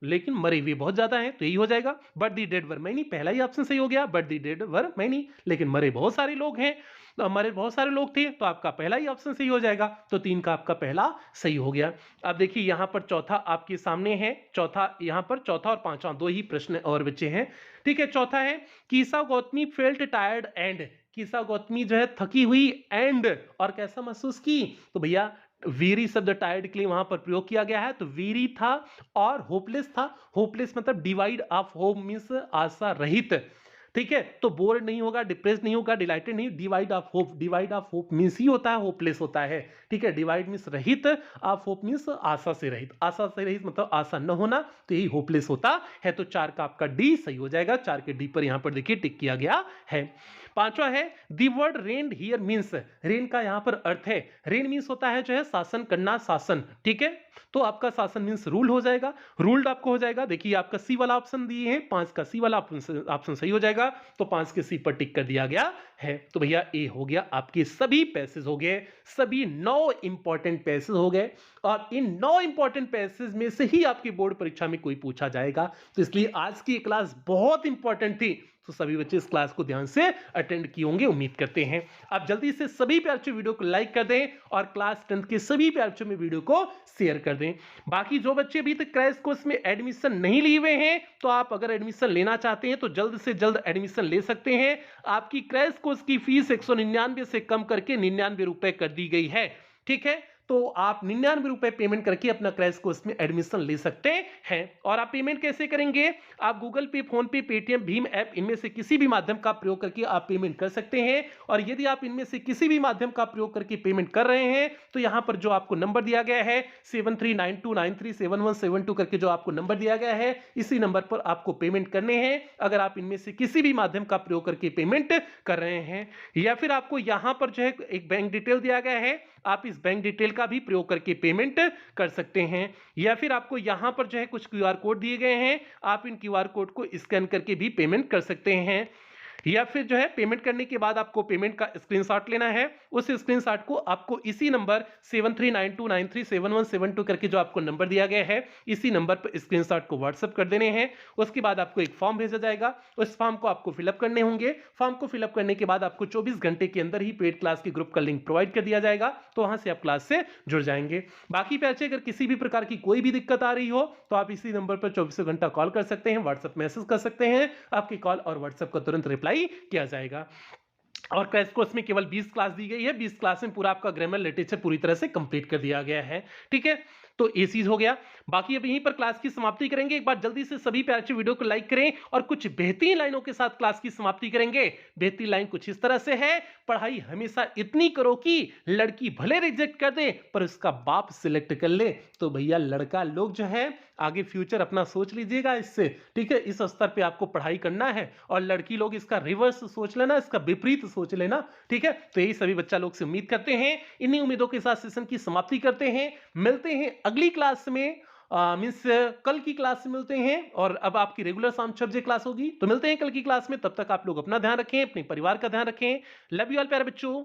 लेकिन मरे हुए बहुत ज्यादा हैं, तो यही हो जाएगा। But the dead were many, पहला ही ऑप्शन सही हो गया, but the dead were many, लेकिन मरे बहुत सारे लोग हैं, तो मरे बहुत सारे लोग थे, तो आपका पहला ही ऑप्शन सही हो जाएगा, तो 3 का आपका पहला सही हो गया। अब देखिए यहां पर चौथा आपके सामने है, यहां पर चौथा और पांचवा दो ही प्रश्न और बचे हैं, ठीक है। चौथा है, कीसा Gautami felt tired and, कीसा Gautami जो है थकी हुई, एंड और कैसा महसूस की, तो भैया वीरी शब्द टायर्ड के लिए वहां पर प्रयोग किया गया है, तो वीरी था और होपलेस था। होपलेस मतलब डिवाइड ऑफ होप मींस आशा रहित, ठीक है। तो बोर्ड नहीं होगा, डिप्रेस नहीं होगा, डिलाइटेड नहीं, divide of hope, divide of hope means he होता है होपलेस होता है, ठीक है। डिवाइड मींस रहित, ऑफ होप मींस आशा से रहित, आशा से रहित मतलब आशा न होना, तो यही होपलेस होता है। तो 4 का आपका डी सही हो जाएगा, 4 के डी पर यहां पर देखिए टिक किया गया है। पांचवा है, the word rain here means, rain का यहां पर अर्थ है, रेन मींस होता है जो है शासन करना, शासन, ठीक है। तो आपका शासन मीन्स रूल हो जाएगा, रूल्ड आपको हो जाएगा। देखिए आपका सी वाला ऑप्शन दिए हैं, 5 का सी वाला ऑप्शन सही हो जाएगा, तो 5 के सी पर टिक कर दिया गया है। तो भैया ए हो गया, आपके सभी पैसेज हो गए, सभी 9 इंपॉर्टेंट पैसेज हो गए, और इन 9 इंपॉर्टेंट पैसेज में से ही आपकी बोर्ड परीक्षा में कोई पूछा जाएगा। तो इसलिए आज की क्लास बहुत इंपॉर्टेंट थी, तो सभी बच्चे इस क्लास को ध्यान से अटेंड किए होंगे, उम्मीद करते हैं। आप जल्दी से सभी प्यारे बच्चों वीडियो को लाइक कर दें और क्लास 10 के सभी प्यारे बच्चों में वीडियो को शेयर कर दें। बाकी जो बच्चे अभी तक क्रैश कोर्स में एडमिशन नहीं लिए हुए हैं, तो आप अगर एडमिशन लेना चाहते हैं तो जल्द से जल्द एडमिशन ले सकते हैं। आपकी क्रैश कोर्स की फीस 199 से कम करके 99 रुपए कर दी गई है, ठीक है। तो आप 99 रुपए पेमेंट करके अपना क्रैश कोर्स में एडमिशन ले सकते हैं। और आप पेमेंट कैसे करेंगे? आप गूगल पे, फोन पे, पेटीएम, भीम ऐप, इनमें से किसी भी माध्यम का प्रयोग करके आप पेमेंट कर सकते हैं। और यदि आप इनमें से किसी भी माध्यम का प्रयोग करके पेमेंट कर रहे हैं, तो यहां पर जो आपको नंबर दिया गया है 7392937172 करके जो आपको नंबर दिया गया है, इसी नंबर पर आपको पेमेंट करने हैं, अगर आप इनमें से किसी भी माध्यम का प्रयोग करके पेमेंट कर रहे हैं। या फिर आपको यहां पर जो है एक बैंक डिटेल दिया गया है, आप इस बैंक डिटेल का भी प्रयोग करके पेमेंट कर सकते हैं। या फिर आपको यहां पर जो है कुछ क्यूआर कोड दिए गए हैं, आप इन क्यूआर कोड को स्कैन करके भी पेमेंट कर सकते हैं। या फिर जो है पेमेंट करने के बाद आपको पेमेंट का स्क्रीनशॉट लेना है, उस स्क्रीनशॉट को आपको इसी नंबर 7392937172 करके जो आपको नंबर दिया गया है, इसी नंबर पर स्क्रीनशॉट को व्हाट्सएप कर देने हैं। उसके बाद आपको एक फॉर्म भेजा जाएगा, उस फॉर्म को आपको फिलअप करने होंगे। फॉर्म को फिलअप करने के बाद आपको 24 घंटे के अंदर ही पेड क्लास के ग्रुप का लिंक प्रोवाइड कर दिया जाएगा, तो वहां से आप क्लास से जुड़ जाएंगे। बाकी पैसे अगर किसी भी प्रकार की कोई भी दिक्कत आ रही हो, तो आप इसी नंबर पर 24 घंटा कॉल कर सकते हैं, व्हाट्सएप मैसेज कर सकते हैं, आपकी कॉल और व्हाट्सएप का तुरंत रिप्लाई किया जाएगा। और क्रैश कोर्स में केवल 20 क्लास दी गई है, 20 क्लास में पूरा आपका ग्रामर लिटरेचर पूरी तरह से कंप्लीट कर दिया गया है, ठीक है। तो ये चीज हो गया। बाकी अब यहीं पर क्लास की समाप्ति करेंगे। एक बार जल्दी से सभी प्यारे बच्चे वीडियो को लाइक करें और कुछ बेहतरीन लाइनों के साथ क्लास की समाप्ति करेंगे। बेहतरीन लाइन कुछ इस तरह से है, पढ़ाई हमेशा इतनी करो कि लड़की भले रिजेक्ट कर दे पर उसका बाप सिलेक्ट कर ले। तो भैया लड़का लोग जो है आगे फ्यूचर अपना सोच लीजिएगा इससे, ठीक है। इस स्तर पे आपको पढ़ाई करना है, और लड़की लोग इसका रिवर्स सोच लेना, इसका विपरीत सोच लेना, ठीक है। तो यही सभी बच्चा लोग से उम्मीद करते हैं। इन्हीं उम्मीदों के साथ सेशन की समाप्ति करते हैं। मिलते हैं अगली क्लास में, मीन्स कल की क्लास में मिलते हैं। और अब आपकी रेगुलर शाम 6 बजे क्लास होगी, तो मिलते हैं कल की क्लास में। तब तक आप लोग अपना ध्यान रखें, अपने परिवार का ध्यान रखें। लव यू ऑल प्यारे बच्चों।